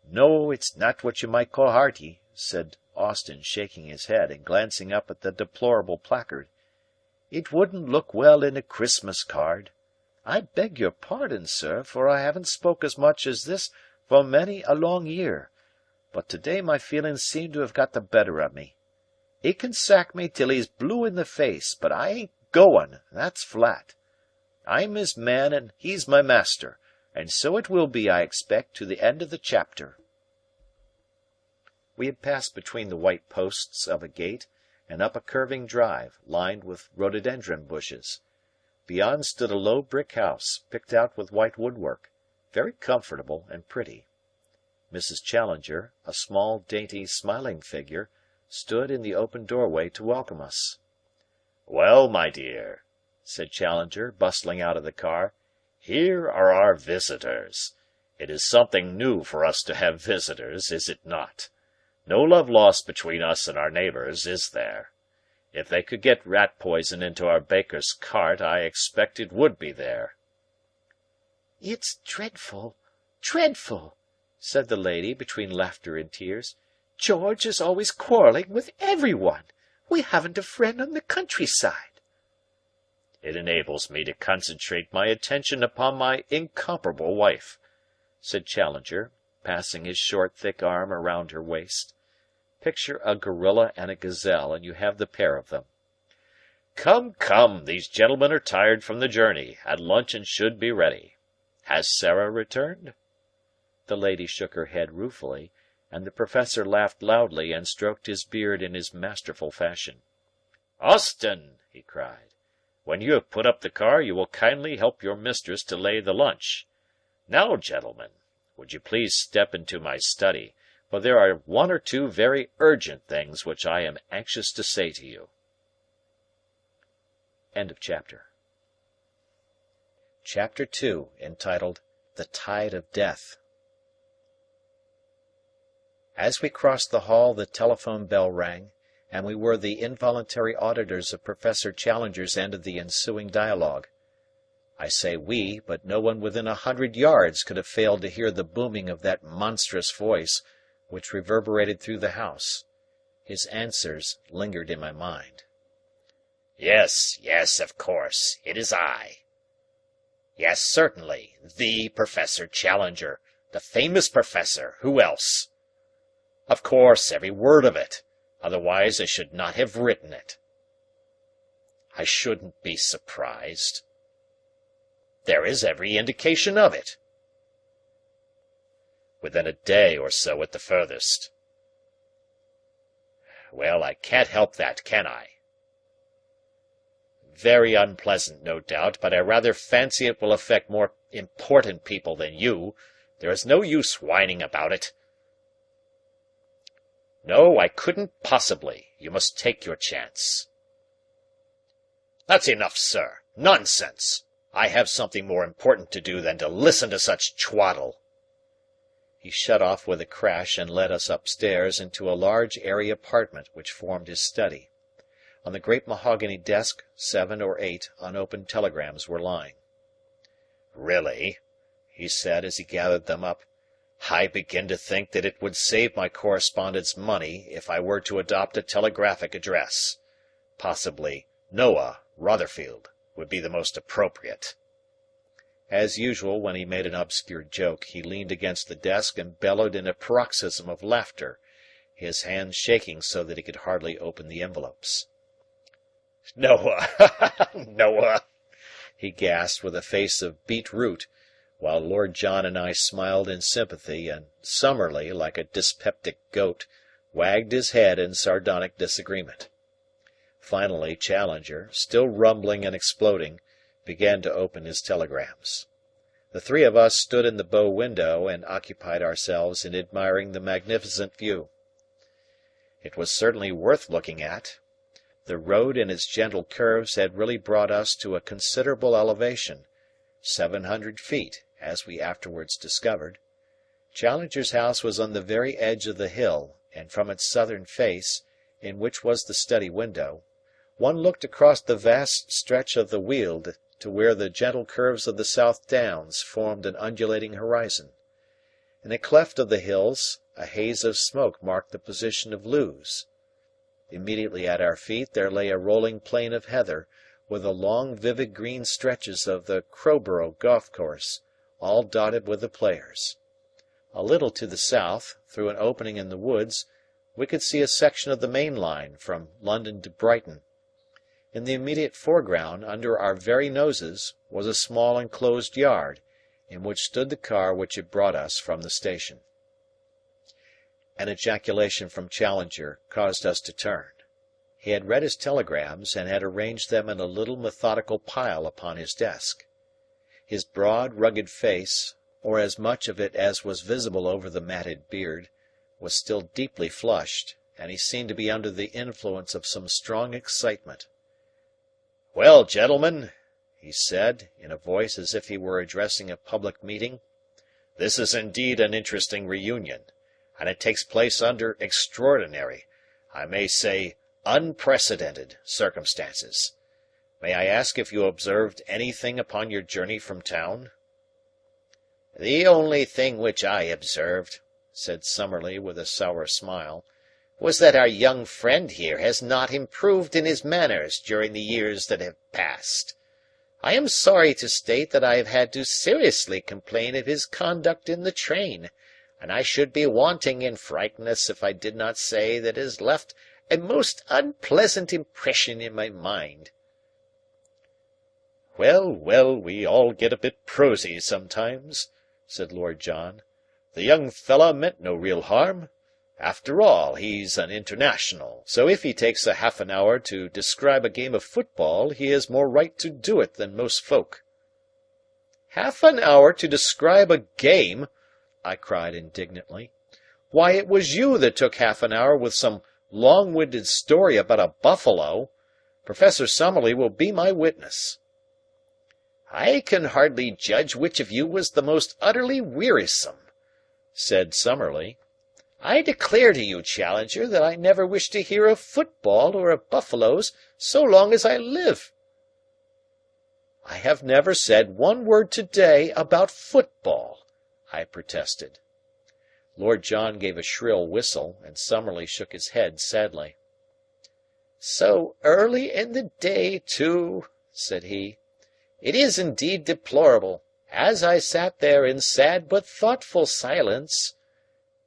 S1: "No, it's not what you might call hearty," said Austin, shaking his head and glancing up at the deplorable placard. "It wouldn't look well in a Christmas card. I beg your pardon, sir, for I haven't spoke as much as this for many a long year, but to-day my feelings seem to have got the better of me. He can sack me till he's blue in the face, but I ain't going, that's flat. I'm his man and he's my master, and so it will be, I expect, to the end of the chapter." We had passed between the white posts of a gate and up a curving drive, lined with rhododendron bushes. Beyond stood a low brick house, picked out with white woodwork, very comfortable and pretty. Mrs. Challenger, a small, dainty, smiling figure, stood in the open doorway to welcome us.
S2: "Well, my dear," said Challenger, bustling out of the car, "here are our visitors. It is something new for us to have visitors, is it not? No love lost between us and our neighbours, is there? If they could get rat poison into our baker's cart, I expect it would be there."
S3: "It's dreadful, dreadful," said the lady, between laughter and tears. "George is always quarrelling with everyone. We haven't a friend on the countryside."
S2: "It enables me to concentrate my attention upon my incomparable wife," said Challenger, passing his short, thick arm around her waist. Picture a gorilla and a gazelle, and you have the pair of them. "Come, come, these gentlemen are tired from the journey, and luncheon should be ready. Has Sarah returned?" The lady shook her head ruefully, and the Professor laughed loudly and stroked his beard in his masterful fashion. "Austin," he cried, "when you have put up the car, you will kindly help your mistress to lay the lunch. Now, gentlemen, would you please step into my study, for there are one or two very urgent things which I am anxious to say to you."
S1: End of chapter. Chapter 2, entitled The Tide of Death. As we crossed the hall, the telephone bell rang, and we were the involuntary auditors of Professor Challenger's end of the ensuing dialogue. I say we, but no one within 100 yards could have failed to hear the booming of that monstrous voice, which reverberated through the house. His answers lingered in my mind.
S2: "Yes, yes, of course, it is I. Yes, certainly, the Professor Challenger, the famous professor, who else? Of course, every word of it, otherwise I should not have written it. I shouldn't be surprised. There is every indication of it. Within a day or so at the furthest. Well, I can't help that, can I? Very unpleasant, no doubt, but I rather fancy it will affect more important people than you. There is no use whining about it. No, I couldn't possibly. You must take your chance." "That's enough, sir. Nonsense. I have something more important to do than to listen to such twaddle."
S1: He shut off with a crash and led us upstairs into a large airy apartment which formed his study. On the great mahogany desk 7 or 8 unopened telegrams were lying.
S2: "Really," he said as he gathered them up,
S1: I begin to think that it would save my correspondent's money if I were to adopt a telegraphic address. Possibly Noah, Rotherfield, would be the most appropriate." As usual, when he made an obscure joke, he leaned against the desk and bellowed in a paroxysm of laughter, his hands shaking so that he could hardly open the envelopes. "Noah, Noah!" he gasped with a face of beetroot, while Lord John and I smiled in sympathy, and Summerlee, like a dyspeptic goat, wagged his head in sardonic disagreement. Finally, Challenger, still rumbling and exploding, began to open his telegrams. The three of us stood in the bow window and occupied ourselves in admiring the magnificent view. It was certainly worth looking at. The road in its gentle curves had really brought us to a considerable elevation, 700 feet, as we afterwards discovered. Challenger's house was on the very edge of the hill, and from its southern face, in which was the study window, one looked across the vast stretch of the Weald to where the gentle curves of the South Downs formed an undulating horizon. In a cleft of the hills, a haze of smoke marked the position of Lewes. Immediately at our feet there lay a rolling plain of heather, with the long, vivid green stretches of the Crowborough golf course, all dotted with the players. A little to the south, through an opening in the woods, we could see a section of the main line from London to Brighton. In the immediate foreground, under our very noses, was a small enclosed yard, in which stood the car which had brought us from the station. An ejaculation from Challenger caused us to turn. He had read his telegrams and had arranged them in a little methodical pile upon his desk. His broad, rugged face, or as much of it as was visible over the matted beard, was still deeply flushed, and he seemed to be under the influence of some strong excitement. "Well, gentlemen," he said, in a voice as if he were addressing a public meeting, "this is indeed an interesting reunion, and it takes place under extraordinary, I may say unprecedented, circumstances. May I ask if you observed anything upon your journey from town?" "The only thing which I observed," said Summerlee with a sour smile, "was that our young friend here has not improved in his manners during the years that have passed. I am sorry to state that I have had to seriously complain of his conduct in the train, and I should be wanting in frankness if I did not say that it has left a most unpleasant impression in my mind." "Well, well, we all get a bit prosy sometimes," said Lord John. "The young fellow meant no real harm. After all, he's an international, so if he takes a half an hour to describe a game of football, he has more right to do it than most folk." "Half an hour to describe a game!" I cried indignantly. "Why, it was you that took half an hour with some long-winded story about a buffalo. Professor Summerlee will be my witness." "I can hardly judge which of you was the most utterly wearisome," said Summerlee. "I declare to you, Challenger, that I never wish to hear of football or of buffaloes so long as I live." "I have never said one word today about football," I protested. Lord John gave a shrill whistle, and Summerlee shook his head sadly. "So early in the day, too," said he. "It is indeed deplorable, as I sat there in sad but thoughtful silence—"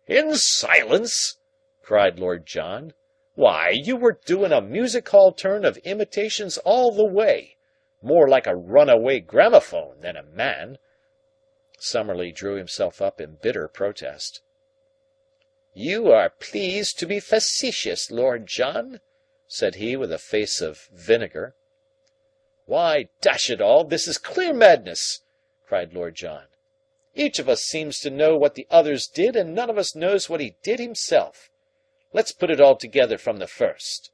S1: "In silence?" cried Lord John. "Why, you were doing a music-hall turn of imitations all the way, more like a runaway gramophone than a man." Summerlee drew himself up in bitter protest. "You are pleased to be facetious, Lord John," said he with a face of vinegar. "Why, dash it all, this is clear madness!" cried Lord John. "Each of us seems to know what the others did, and none of us knows what he did himself. Let's put it all together from the first.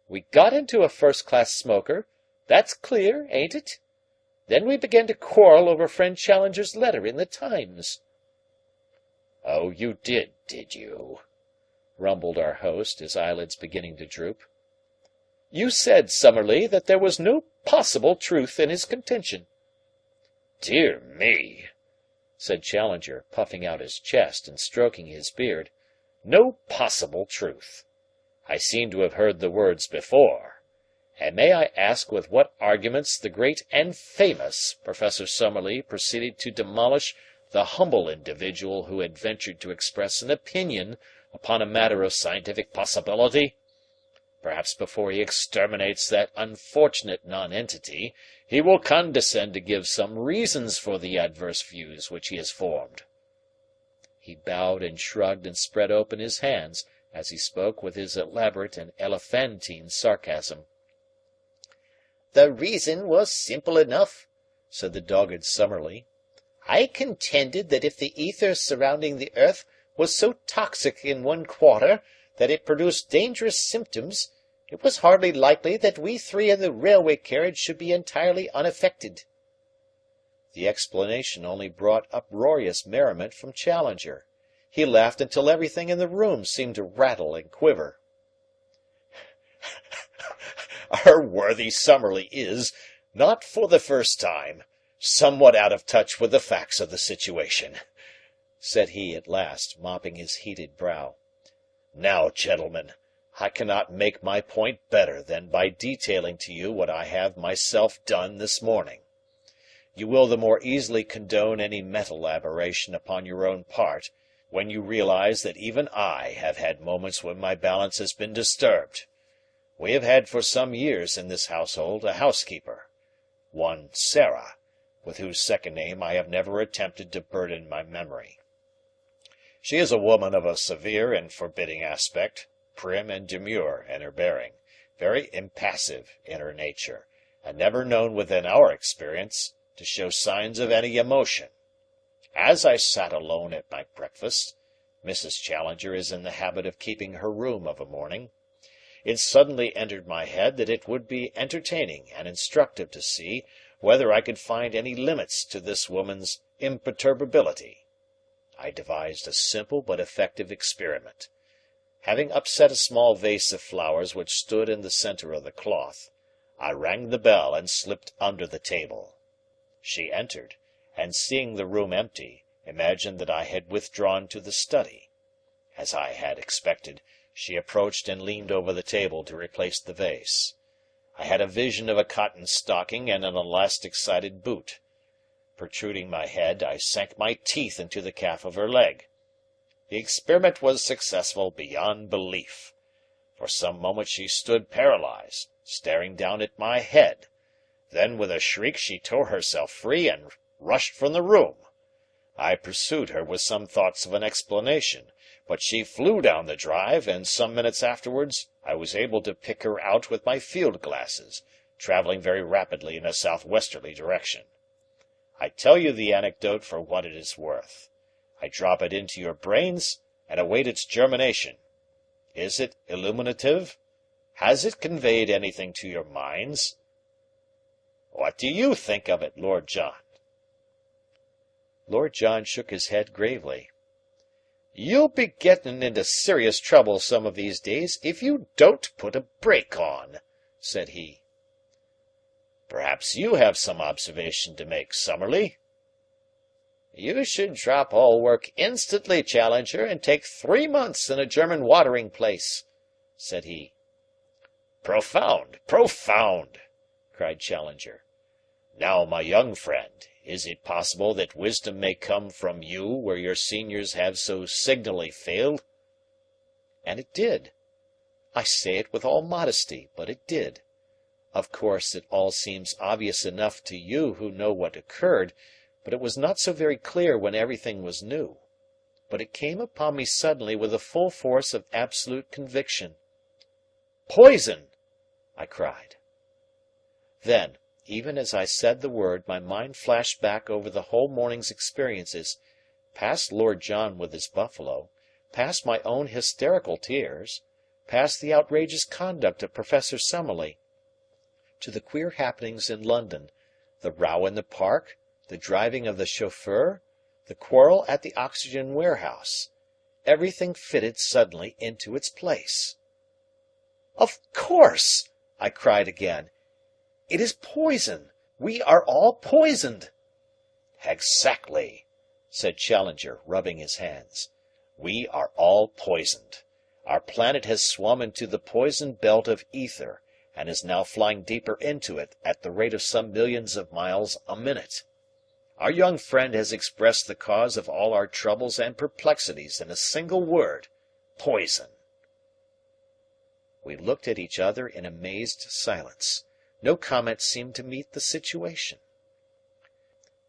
S1: We got into a first-class smoker. That's clear, ain't it? Then we began to quarrel over friend Challenger's letter in the Times." "Oh, you did you?" rumbled our host, his eyelids beginning to droop. "You said, Summerlee, that there was no possible truth in his contention." "Dear me!"
S2: said Challenger, puffing out his chest and stroking his beard. "No possible truth. I seem to have heard the words before. And may I ask with what arguments the great and famous Professor Summerlee proceeded to demolish the humble individual who had ventured to express an opinion upon a matter of scientific possibility? Perhaps before he exterminates that unfortunate nonentity, he will condescend to give some reasons for the adverse views which he has formed." He bowed and shrugged and spread open his hands as he spoke with his elaborate and elephantine sarcasm.
S3: "The reason was simple enough," said the dogged Summerlee. "I contended that if the ether surrounding the earth was so toxic in one quarter that it produced dangerous symptoms, it was hardly likely that we three in the railway carriage should be entirely unaffected." The explanation only brought uproarious merriment from Challenger. He laughed until everything in the room seemed to rattle and quiver. "Our worthy Summerlee is, not for the first time, somewhat out of touch with the facts of the situation," said he at last, mopping his heated brow. "Now, gentlemen, I cannot make my point better than by detailing to you what I have myself done this morning. You will the more easily condone any mental aberration upon your own part when you realize that even I have had moments when my balance has been disturbed. We have had for some years in this household a housekeeper, one Sarah, with whose second name I have never attempted to burden my memory. She is a woman of a severe and forbidding aspect, prim and demure in her bearing, very impassive in her nature, and never known within our experience to show signs of any emotion. As I sat alone at my breakfast, Mrs. Challenger is in the habit of keeping her room of a morning. It suddenly entered my head that it would be entertaining and instructive to see whether I could find any limits to this woman's imperturbability. I devised a simple but effective experiment. Having upset a small vase of flowers which stood in the center of the cloth, I rang the bell and slipped under the table. She entered, and seeing the room empty, imagined that I had withdrawn to the study. As I had expected, she approached and leaned over the table to replace the vase. I had a vision of a cotton stocking and an elastic-sided boot. Protruding my head, I sank my teeth into the calf of her leg. The experiment was successful beyond belief. For some moments she stood paralyzed, staring down at my head. Then with a shriek she tore herself free and rushed from the room. I pursued her with some thoughts of an explanation, but she flew down the drive, and some minutes afterwards I was able to pick her out with my field glasses, travelling very rapidly in a southwesterly direction. I tell you the anecdote for what it is worth. I drop it into your brains and await its germination. Is it illuminative? Has it conveyed anything to your minds? What do you think of it, Lord John?
S2: Lord John shook his head gravely.
S3: "You'll be getting into serious trouble some of these days if you don't put a brake on," said he. "Perhaps you have some observation to make, Summerlee?" "You should drop all work instantly, Challenger, and take 3 months in a German watering place," said he. "Profound, profound!" cried Challenger. "Now, my young friend, is it possible that wisdom may come from you where your seniors have so signally failed?"
S2: And it did. I say it with all modesty, but it did. Of course, it all seems obvious enough to you who know what occurred, but it was not so very clear when everything was new. But it came upon me suddenly with the full force of absolute conviction. "Poison!" I cried. Then, even as I said the word, my mind flashed back over the whole morning's experiences, past Lord John with his buffalo, past my own hysterical tears, past the outrageous conduct of Professor Summerlee, to the queer happenings in London, the row in the park, the driving of the chauffeur, the quarrel at the oxygen warehouse. Everything fitted suddenly into its place. "Of course!" I cried again. "It is poison. We are all poisoned." "Exactly,"
S1: said Challenger, rubbing his hands. "We are all poisoned. Our planet has swum into the poison belt of ether, and is now flying deeper into it at the rate of some millions of miles a minute. Our young friend has expressed the cause of all our troubles and perplexities in a single word: poison." We looked at each other in amazed silence. No comment seemed to meet the situation.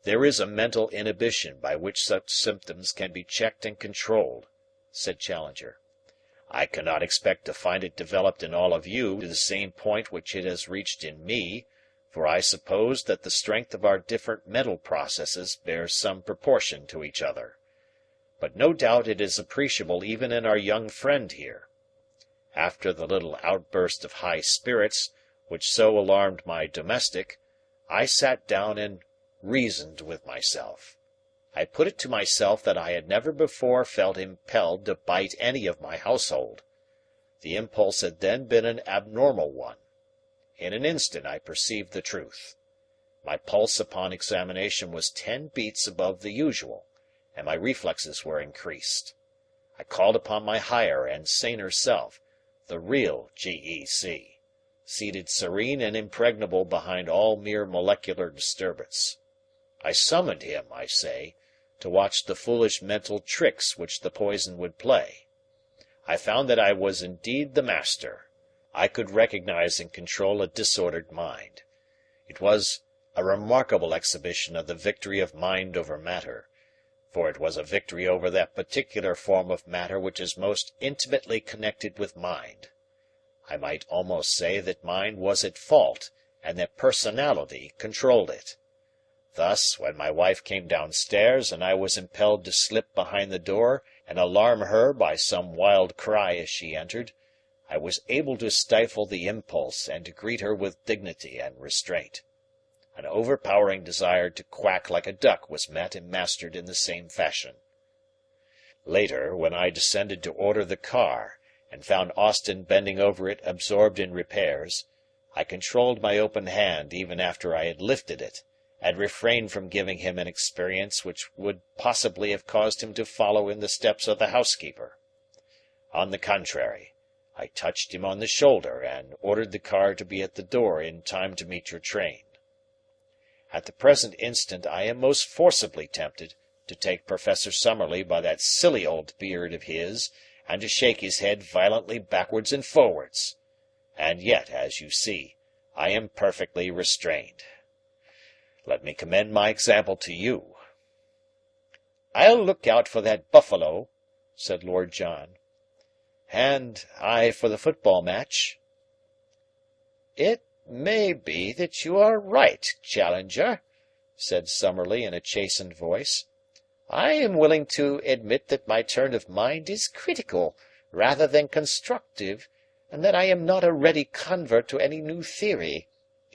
S1: "There is a mental inhibition by which such symptoms can be checked and controlled," said Challenger. "I cannot expect to find it developed in all of you to the same point which it has reached in me, for I suppose that the strength of our different mental processes bears some proportion to each other. But no doubt it is appreciable even in our young friend here. After the little outburst of high spirits which so alarmed my domestic, I sat down and reasoned with myself. I put it to myself that I had never before felt impelled to bite any of my household. The impulse had then been an abnormal one. In an instant I perceived the truth. My pulse upon examination was 10 beats above the usual, and my reflexes were increased. I called upon my higher and saner self, the real GEC, seated serene and impregnable behind all mere molecular disturbance. I summoned him, I say, to watch the foolish mental tricks which the poison would play. I found that I was indeed the master. I could recognize and control a disordered mind. It was a remarkable exhibition of the victory of mind over matter, for it was a victory over that particular form of matter which is most intimately connected with mind. I might almost say that mind was at fault, and that personality controlled it. Thus, when my wife came downstairs and I was impelled to slip behind the door and alarm her by some wild cry as she entered, I was able to stifle the impulse and to greet her with dignity and restraint. An overpowering desire to quack like a duck was met and mastered in the same fashion. Later, when I descended to order the car and found Austin bending over it absorbed in repairs, I controlled my open hand even after I had lifted it, and refrained from giving him an experience which would possibly have caused him to follow in the steps of the housekeeper. On the contrary, I touched him on the shoulder and ordered the car to be at the door in time to meet your train. At the present instant I am most forcibly tempted to take Professor Summerlee by that silly old beard of his and to shake his head violently backwards and forwards. And yet, as you see, I am perfectly restrained. Let me commend my example to you." "I'll look out for that buffalo," said Lord John. "And I for the football match." "It may be that you are right, Challenger," said Summerlee in a chastened voice. "I am willing to admit that my turn of mind is critical rather than constructive, and that I am not a ready convert to any new theory,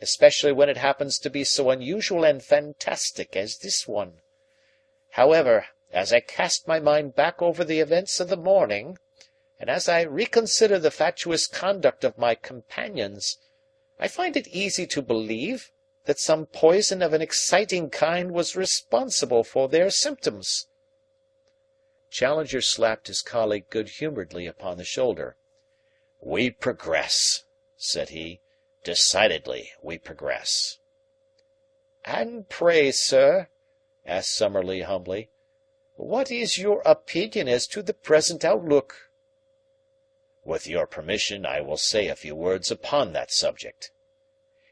S1: especially when it happens to be so unusual and fantastic as this one. However, as I cast my mind back over the events of the morning, and as I reconsider the fatuous conduct of my companions, I find it easy to believe that some poison of an exciting kind was responsible for their symptoms." Challenger slapped his colleague good-humouredly upon the shoulder. "We progress," said he. "Decidedly we progress." "And pray, sir," asked Summerlee humbly, "what is your opinion as to the present outlook?" "With your permission I will say a few words upon that subject."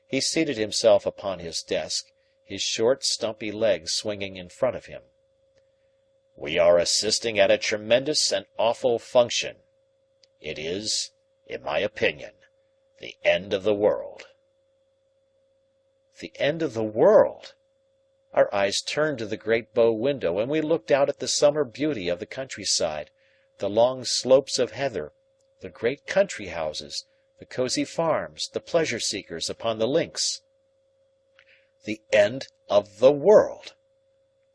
S1: He seated himself upon his desk, his short, stumpy legs swinging in front of him. "We are assisting at a tremendous and awful function. It is, in my opinion, the end of the world." The end of the world! Our eyes turned to the great bow window, and we looked out at the summer beauty of the countryside, the long slopes of heather, the great country houses, the cosy farms, the pleasure seekers upon the links. The end of the world!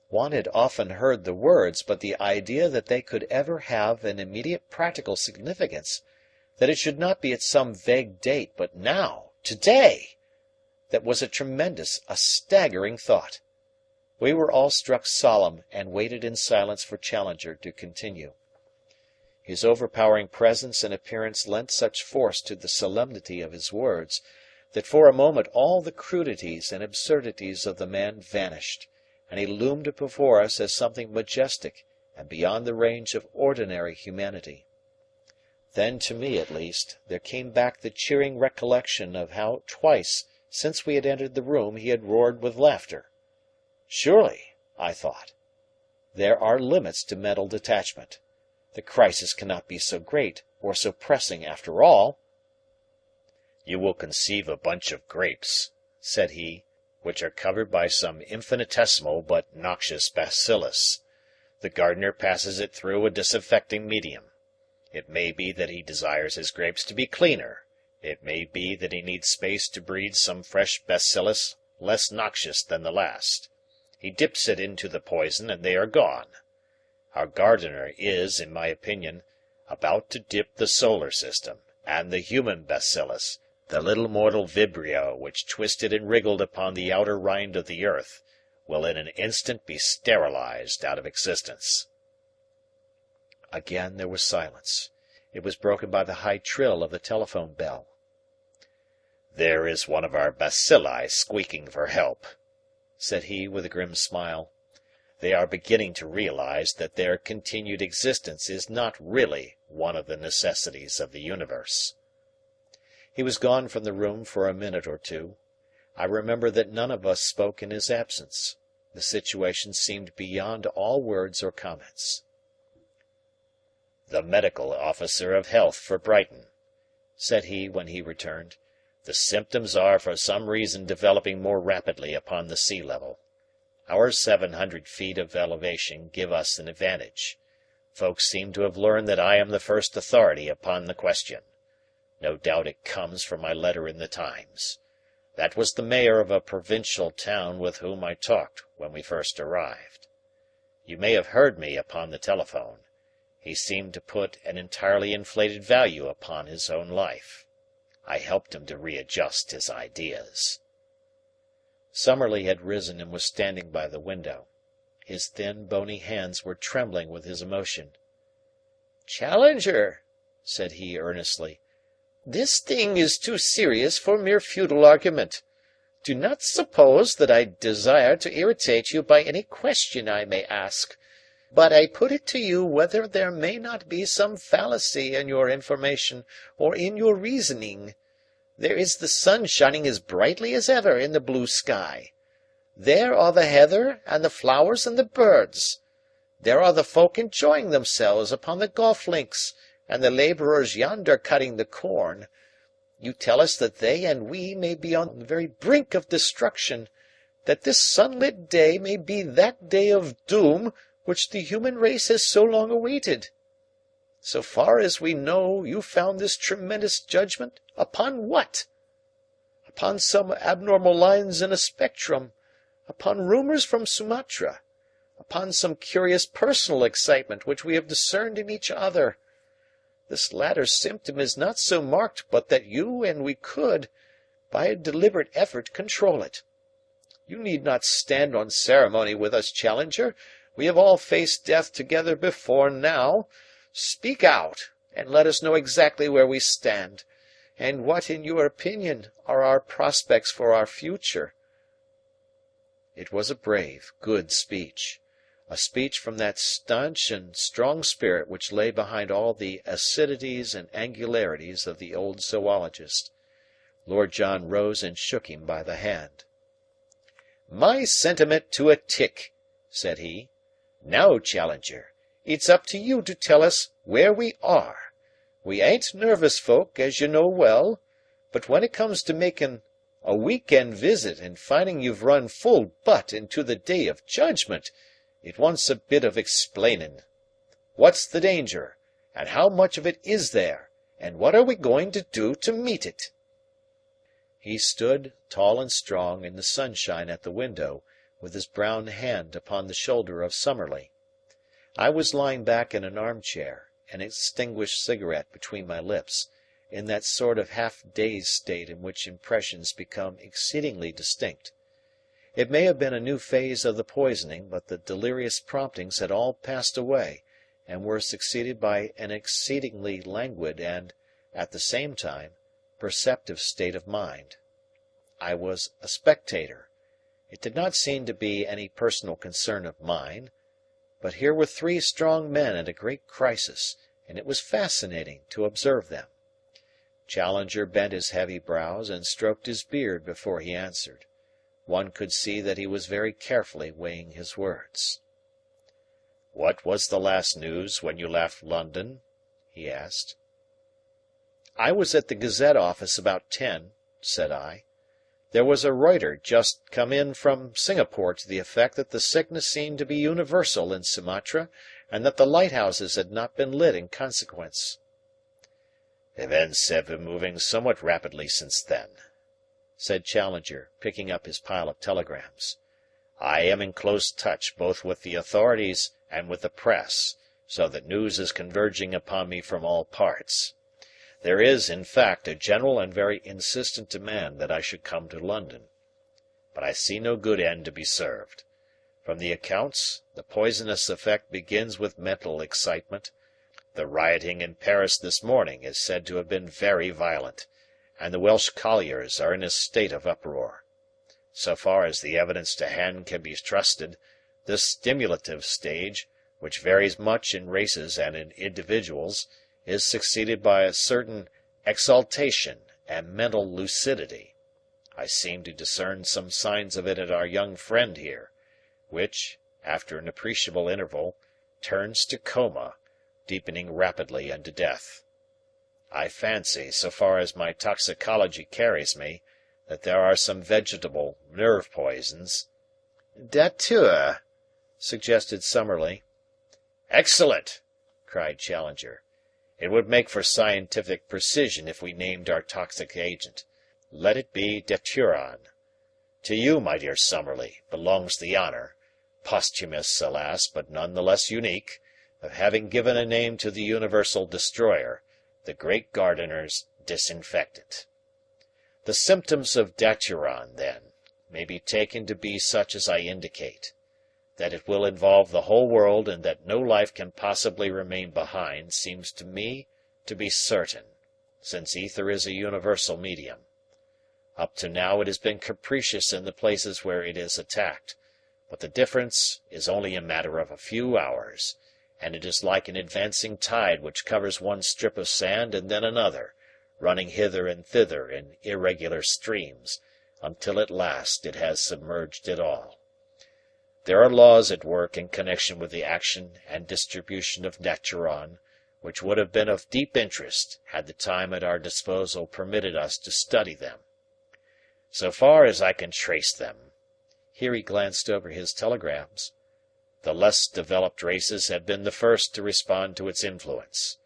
S1: One had often heard the words, but the idea that they could ever have an immediate practical significance, that it should not be at some vague date, but now, today, that was a tremendous, a staggering thought. We were all struck solemn and waited in silence for Challenger to continue. His overpowering presence and appearance lent such force to the solemnity of his words that for a moment all the crudities and absurdities of the man vanished, and he loomed before us as something majestic and beyond the range of ordinary humanity. Then, to me at least, there came back the cheering recollection of how twice since we had entered the room he had roared with laughter. Surely, I thought, there are limits to mental detachment. The crisis cannot be so great or so pressing after all. "You will conceive a bunch of grapes," said he, "which are covered by some infinitesimal but noxious bacillus. The gardener passes it through a disinfecting medium. It may be that he desires his grapes to be cleaner. It may be that he needs space to breed some fresh bacillus less noxious than the last. He dips it into the poison and they are gone. Our gardener is, in my opinion, about to dip the solar system, and the human bacillus, the little mortal vibrio which twisted and wriggled upon the outer rind of the earth, will in an instant be sterilized out of existence." Again there was silence. It was broken by the high trill of the telephone bell. "There is one of our bacilli squeaking for help," said he with a grim smile. "They are beginning to realize that their continued existence is not really one of the necessities of the universe." He was gone from the room for a minute or two. I remember that none of us spoke in his absence. The situation seemed beyond all words or comments. "The medical officer of health for Brighton," said he when he returned. "The symptoms are for some reason developing more rapidly upon the sea level. Our 700 feet of elevation give us an advantage. Folks seem to have learned that I am the first authority upon the question. No doubt it comes from my letter in the Times. That was the mayor of a provincial town with whom I talked when we first arrived. You may have heard me upon the telephone. He seemed to put an entirely inflated value upon his own life. I helped him to readjust his ideas." Summerlee had risen and was standing by the window. His thin, bony hands were trembling with his emotion. "Challenger," said he earnestly, "this thing is too serious for mere futile argument. Do not suppose that I desire to irritate you by any question I may ask, but I put it to you whether there may not be some fallacy in your information or in your reasoning. There is the sun shining as brightly as ever in the blue sky. There are the heather and the flowers and the birds. There are the folk enjoying themselves upon the golf links, and the labourers yonder cutting the corn. You tell us that they and we may be on the very brink of destruction, that this sunlit day may be that day of doom which the human race has so long awaited. So far as we know, you found this tremendous judgment upon what? Upon some abnormal lines in a spectrum, upon rumours from Sumatra, upon some curious personal excitement which we have discerned in each other. This latter symptom is not so marked but that you and we could, by a deliberate effort, control it. You need not stand on ceremony with us, Challenger. We have all faced death together before now. Speak out, and let us know exactly where we stand, and what, in your opinion, are our prospects for our future." It was a brave, good speech, a speech from that stanch and strong spirit which lay behind all the acidities and angularities of the old zoologist. Lord John rose and shook him by the hand. "My sentiment to a tick," said he. "Now, Challenger, it's up to you to tell us where we are. We ain't nervous folk, as you know well, but when it comes to making a week-end visit and finding you've run full butt into the day of judgment, it wants a bit of explaining. What's the danger, and how much of it is there, and what are we going to do to meet it?" He stood, tall and strong, in the sunshine at the window, with his brown hand upon the shoulder of Summerlee. I was lying back in an armchair, an extinguished cigarette between my lips, in that sort of half-dazed state in which impressions become exceedingly distinct. It may have been a new phase of the poisoning, but the delirious promptings had all passed away, and were succeeded by an exceedingly languid and, at the same time, perceptive state of mind. I was a spectator. It did not seem to be any personal concern of mine, but here were three strong men at a great crisis, and it was fascinating to observe them. Challenger bent his heavy brows and stroked his beard before he answered. One could see that he was very carefully weighing his words. "What was the last news when you left London?" he asked. "I was at the Gazette office about 10, said I. "There was a Reuter just come in from Singapore to the effect that the sickness seemed to be universal in Sumatra, and that the lighthouses had not been lit in consequence." "Events have been moving somewhat rapidly since then," said Challenger, picking up his pile of telegrams. "I am in close touch both with the authorities and with the press, so that news is converging upon me from all parts. There is, in fact, a general and very insistent demand that I should come to London. But I see no good end to be served. From the accounts, the poisonous effect begins with mental excitement. The rioting in Paris this morning is said to have been very violent, and the Welsh colliers are in a state of uproar. So far as the evidence to hand can be trusted, this stimulative stage, which varies much in races and in individuals, is succeeded by a certain exaltation and mental lucidity. I seem to discern some signs of it in our young friend here, which, after an appreciable interval, turns to coma, deepening rapidly into death. I fancy, so far as my toxicology carries me, that there are some vegetable nerve poisons." "Datura," suggested Summerlee. "Excellent!" cried Challenger. "It would make for scientific precision if we named our toxic agent. Let it be daturon. To you, my dear Summerlee, belongs the honor, posthumous, alas, but none the less unique, of having given a name to the universal destroyer, the great gardener's disinfectant. The symptoms of daturon, then, may be taken to be such as I indicate. That it will involve the whole world and that no life can possibly remain behind seems to me to be certain, since ether is a universal medium. Up to now it has been capricious in the places where it is attacked, but the difference is only a matter of a few hours, and it is like an advancing tide which covers one strip of sand and then another, running hither and thither in irregular streams, until at last it has submerged it all. There are laws at work in connection with the action and distribution of daturon, which would have been of deep interest had the time at our disposal permitted us to study them. So far as I can trace them," here he glanced over his telegrams, "the less developed races have been the first to respond to its influence.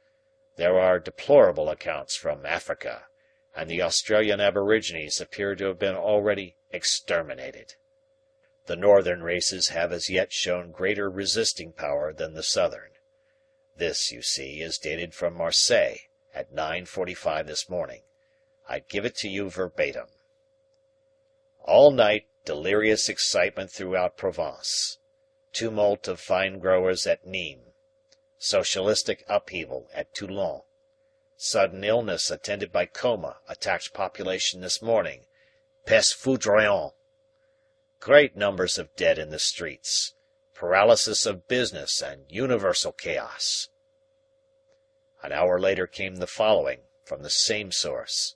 S1: There are deplorable accounts from Africa, and the Australian aborigines appear to have been already exterminated. The northern races have as yet shown greater resisting power than the southern. This, you see, is dated from Marseilles at 9:45 this morning. I give it to you verbatim. All night, delirious excitement throughout Provence. Tumult of vine growers at Nîmes. Socialistic upheaval at Toulon. Sudden illness attended by coma attacked population this morning. Peste foudroyante. Great numbers of dead in the streets. Paralysis of business and universal chaos." An hour later came the following, from the same source.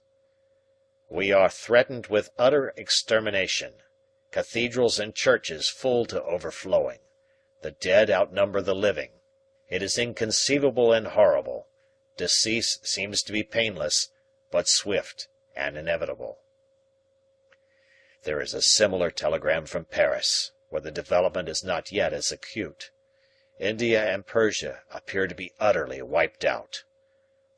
S1: "We are threatened with utter extermination. Cathedrals and churches full to overflowing. The dead outnumber the living. It is inconceivable and horrible. Decease seems to be painless, but swift and inevitable." There is a similar telegram from Paris, where the development is not yet as acute. India and Persia appear to be utterly wiped out.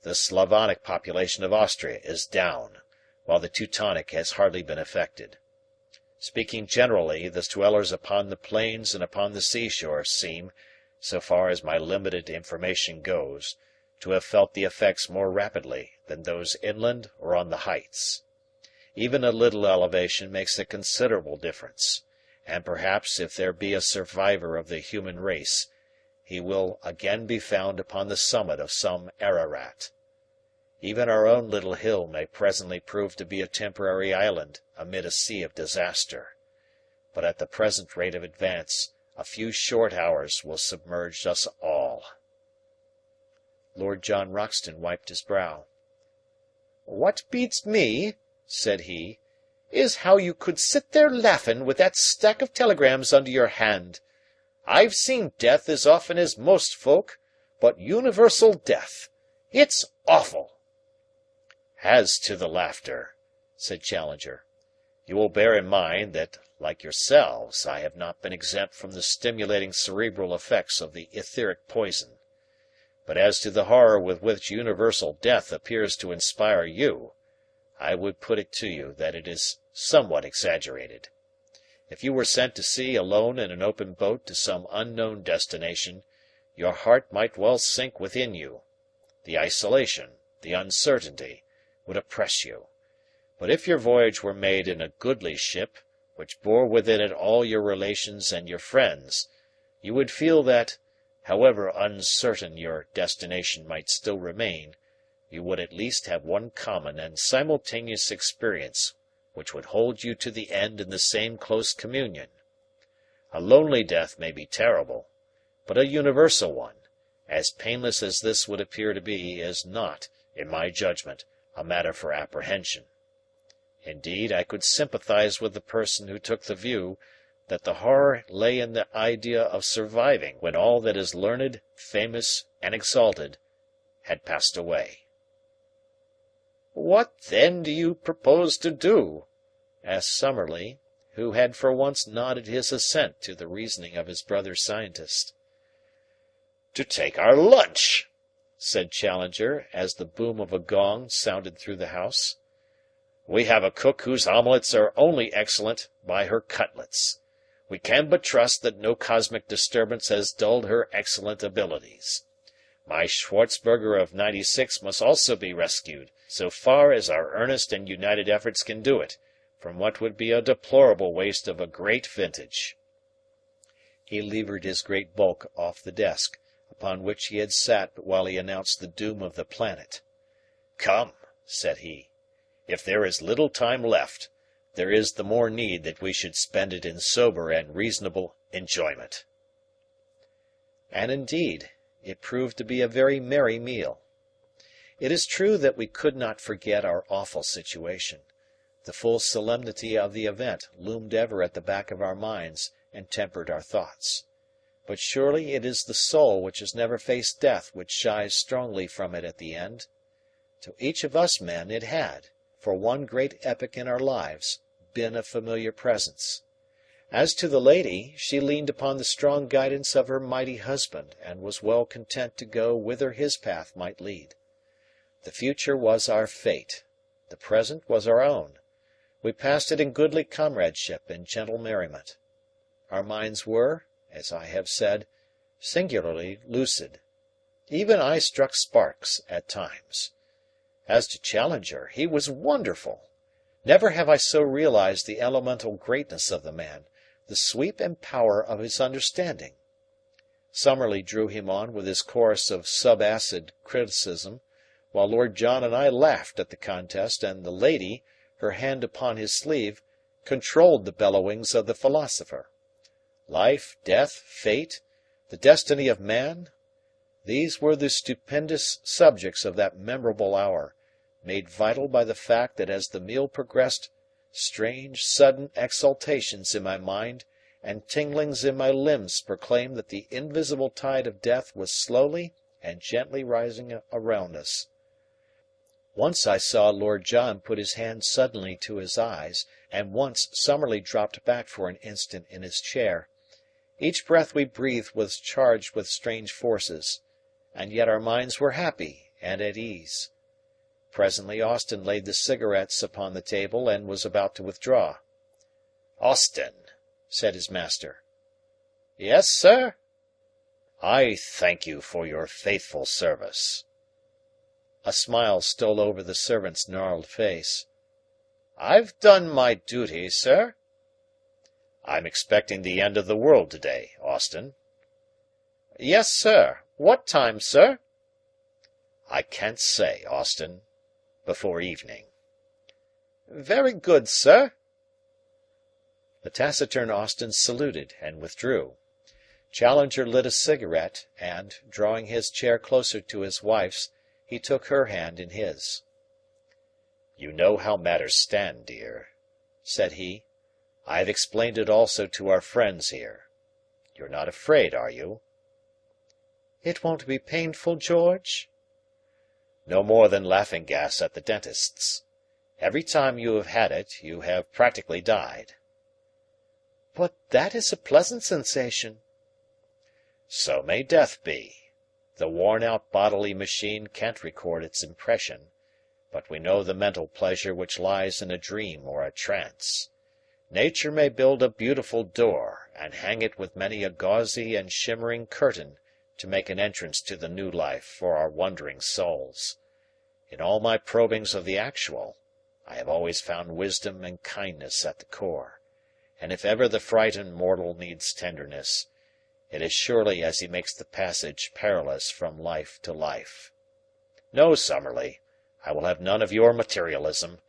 S1: The Slavonic population of Austria is down, while the Teutonic has hardly been affected. Speaking generally, the dwellers upon the plains and upon the seashore seem, so far as my limited information goes, to have felt the effects more rapidly than those inland or on the heights. Even a little elevation makes a considerable difference, and perhaps if there be a survivor of the human race, he will again be found upon the summit of some Ararat. Even our own little hill may presently prove to be a temporary island amid a sea of disaster. But at the present rate of advance, a few short hours will submerge us all." Lord John Roxton wiped his brow. "What beats me," said he, "is how you could sit there laughing with that stack of telegrams under your hand. I've seen death as often as most folk, but universal death. It's awful." "As to the laughter," said Challenger, "you will bear in mind that, like yourselves, I have not been exempt from the stimulating cerebral effects of the etheric poison. But as to the horror with which universal death appears to inspire you, I would put it to you that it is somewhat exaggerated. If you were sent to sea alone in an open boat to some unknown destination, your heart might well sink within you. The isolation, the uncertainty, would oppress you. But if your voyage were made in a goodly ship, which bore within it all your relations and your friends, you would feel that, however uncertain your destination might still remain, you would at least have one common and simultaneous experience which would hold you to the end in the same close communion. A lonely death may be terrible, but a universal one, as painless as this would appear to be, is not, in my judgment, a matter for apprehension. Indeed, I could sympathize with the person who took the view that the horror lay in the idea of surviving when all that is learned, famous, and exalted had passed away." "What, then, do you propose to do?" asked Summerlee, who had for once nodded his assent to the reasoning of his brother scientist. "To take our lunch," said Challenger, as the boom of a gong sounded through the house. "We have a cook whose omelettes are only excellent by her cutlets. We can but trust that no cosmic disturbance has dulled her excellent abilities. My Schwarzburger of '96 must also be rescued, so far as our earnest and united efforts can do it, from what would be a deplorable waste of a great vintage." He levered his great bulk off the desk, upon which he had sat while he announced the doom of the planet. "Come," said he, "if there is little time left, there is the more need that we should spend it in sober and reasonable enjoyment." And indeed, it proved to be a very merry meal. It is true that we could not forget our awful situation. The full solemnity of the event loomed ever at the back of our minds and tempered our thoughts. But surely it is the soul which has never faced death which shies strongly from it at the end. To each of us men it had, for one great epoch in our lives, been a familiar presence. As to the lady, she leaned upon the strong guidance of her mighty husband, and was well content to go whither his path might lead. The future was our fate. The present was our own. We passed it in goodly comradeship and gentle merriment. Our minds were, as I have said, singularly lucid. Even I struck sparks at times. As to Challenger, he was wonderful. Never have I so realized the elemental greatness of the man, the sweep and power of his understanding. Summerlee drew him on with his chorus of sub-acid criticism, while Lord John and I laughed at the contest, and the lady, her hand upon his sleeve, controlled the bellowings of the philosopher. Life, death, fate, the destiny of man, these were the stupendous subjects of that memorable hour, made vital by the fact that as the meal progressed, strange, sudden exaltations in my mind and tinglings in my limbs proclaimed that the invisible tide of death was slowly and gently rising around us. Once I saw Lord John put his hand suddenly to his eyes, and once Summerlee dropped back for an instant in his chair. Each breath we breathed was charged with strange forces, and yet our minds were happy and at ease. Presently Austin laid the cigarettes upon the table and was about to withdraw. "Austin," said his master. "Yes, sir?" "I thank you for your faithful service." A smile stole over the servant's gnarled face. "I've done my duty, sir." I'm expecting the end of the world today, Austin."
S2: "Yes, sir. What time, sir?"
S1: "I can't say, Austin. Before evening."
S2: "Very good, sir."
S1: The taciturn Austin saluted and withdrew. Challenger lit a cigarette, and, drawing his chair closer to his wife's, he took her hand in his. "You know how matters stand, dear," said he. "I have explained it also to our friends here. You're not afraid, are you?"
S3: "It won't be painful, George?"
S1: "No more than laughing gas at the dentist's. Every time you have had it, you have practically died."
S3: "But that is a pleasant sensation."
S1: "So may death be. The worn-out bodily machine can't record its impression, but we know the mental pleasure which lies in a dream or a trance. Nature may build a beautiful door, and hang it with many a gauzy and shimmering curtain to make an entrance to the new life for our wondering souls. In all my probings of the actual, I have always found wisdom and kindness at the core, and if ever the frightened mortal needs tenderness, it is surely as he makes the passage perilous from life to life. No, Summerlee, I will have none of your materialism,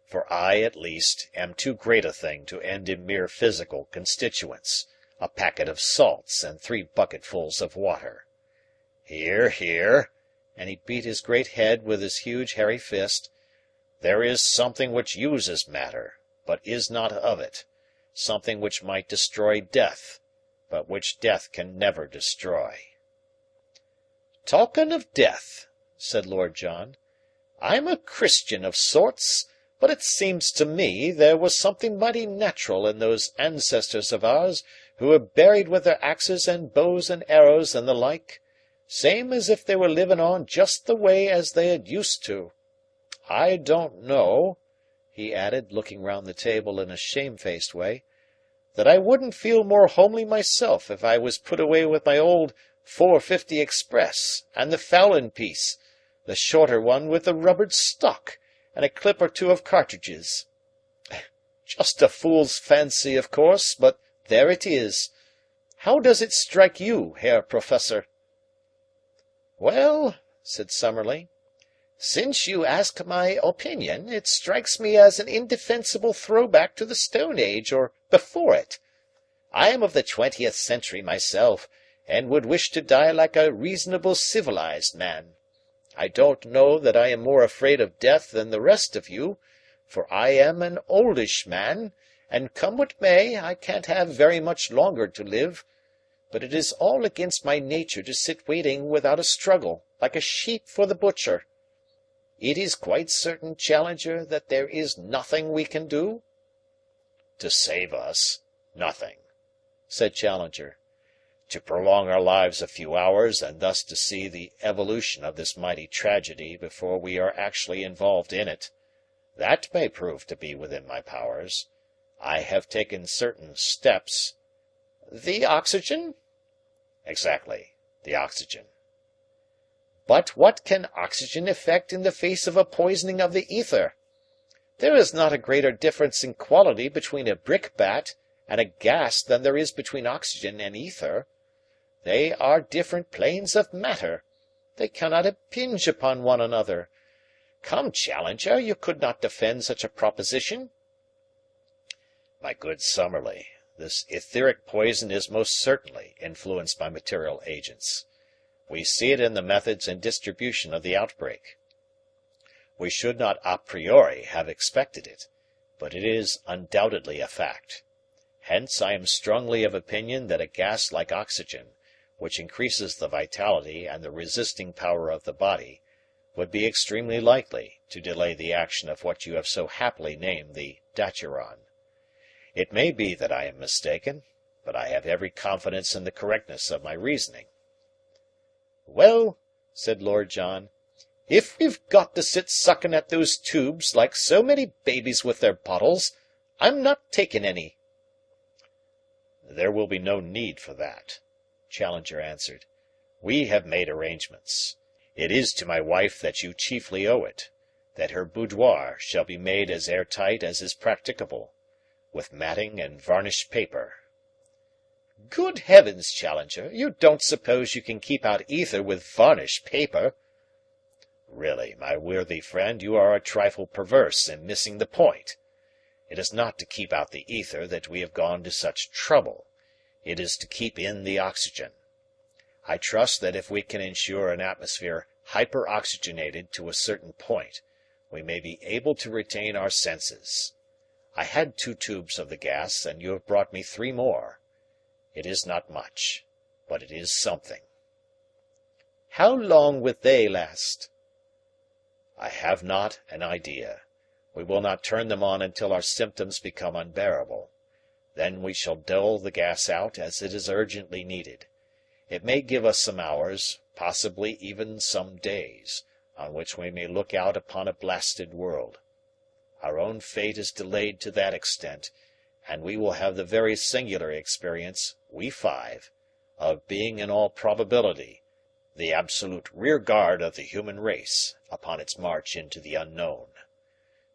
S1: for I, at least, am too great a thing to end in mere physical constituents, a packet of salts and 3 bucketfuls of water. Here, here," and he beat his great head with his huge hairy fist, "there is something which uses matter, but is not of it, something which might destroy death, but which death can never destroy."
S2: "Talkin' of death," said Lord John, "I'm a Christian of sorts, but it seems to me there was something mighty natural in those ancestors of ours who were buried with their axes and bows and arrows and the like, same as if they were living on just the way as they had used to. I don't know," he added, looking round the table in a shamefaced way, "that I wouldn't feel more homely myself if I was put away with my old 450 Express and the fowling piece, the shorter one with the rubbered stock, and a clip or 2 of cartridges. Just a fool's fancy, of course, but there it is. How does it strike you, Herr Professor?" "Well," said Summerlee, "since you ask my opinion, it strikes me as an indefensible throwback to the Stone Age, or before it. I am of the 20th century myself, and would wish to die like a reasonable civilized man. I don't know that I am more afraid of death than the rest of you, for I am an oldish man, and come what may, I can't have very much longer to live. But it is all against my nature to sit waiting without a struggle, like a sheep for the butcher. It is quite certain, Challenger, that there is nothing we can do?"
S1: "To save us, nothing," said Challenger. "To prolong our lives a few hours and thus to see the evolution of this mighty tragedy before we are actually involved in it, that may prove to be within my powers. I have taken certain steps—"
S2: "The oxygen?"
S1: "Exactly, the oxygen."
S2: "But what can oxygen effect in the face of a poisoning of the ether? There is not a greater difference in quality between a brickbat and a gas than there is between oxygen and ether. They are different planes of matter. They cannot impinge upon one another. Come, Challenger, you could not defend such a proposition."
S1: "My good Summerlee, this etheric poison is most certainly influenced by material agents. We see it in the methods and distribution of the outbreak. We should not a priori have expected it, but it is undoubtedly a fact. Hence I am strongly of opinion that a gas like oxygen, which increases the vitality and the resisting power of the body, would be extremely likely to delay the action of what you have so happily named the daturon. It may be that I am mistaken, but I have every confidence in the correctness of my reasoning."
S2: "Well," said Lord John, "if we've got to sit sucking at those tubes like so many babies with their bottles, I'm not taking any."
S1: "There will be no need for that," Challenger answered. "We have made arrangements. It is to my wife that you chiefly owe it, that her boudoir shall be made as airtight as is practicable. with matting and varnished paper.
S2: Good heavens, Challenger, you don't suppose you can keep out ether with varnished paper?
S1: Really, my worthy friend, you are a trifle perverse in missing the point. It is not to keep out the ether that we have gone to such trouble. It is to keep in the oxygen. I trust that if we can ensure an atmosphere hyperoxygenated to a certain point, we may be able to retain our senses. I had 2 tubes of the gas, and you have brought me 3 more. It is not much, but it is something.
S2: How long would they last?
S1: I have not an idea. We will not turn them on until our symptoms become unbearable. Then we shall dole the gas out as it is urgently needed. It may give us some hours, possibly even some days, on which we may look out upon a blasted world. Our own fate is delayed to that extent, and we will have the very singular experience, we 5, of being in all probability the absolute rearguard of the human race upon its march into the unknown.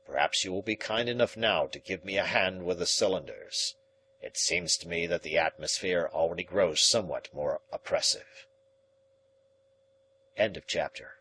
S1: Perhaps you will be kind enough now to give me a hand with the cylinders. It seems to me that the atmosphere already grows somewhat more oppressive.
S2: End of chapter.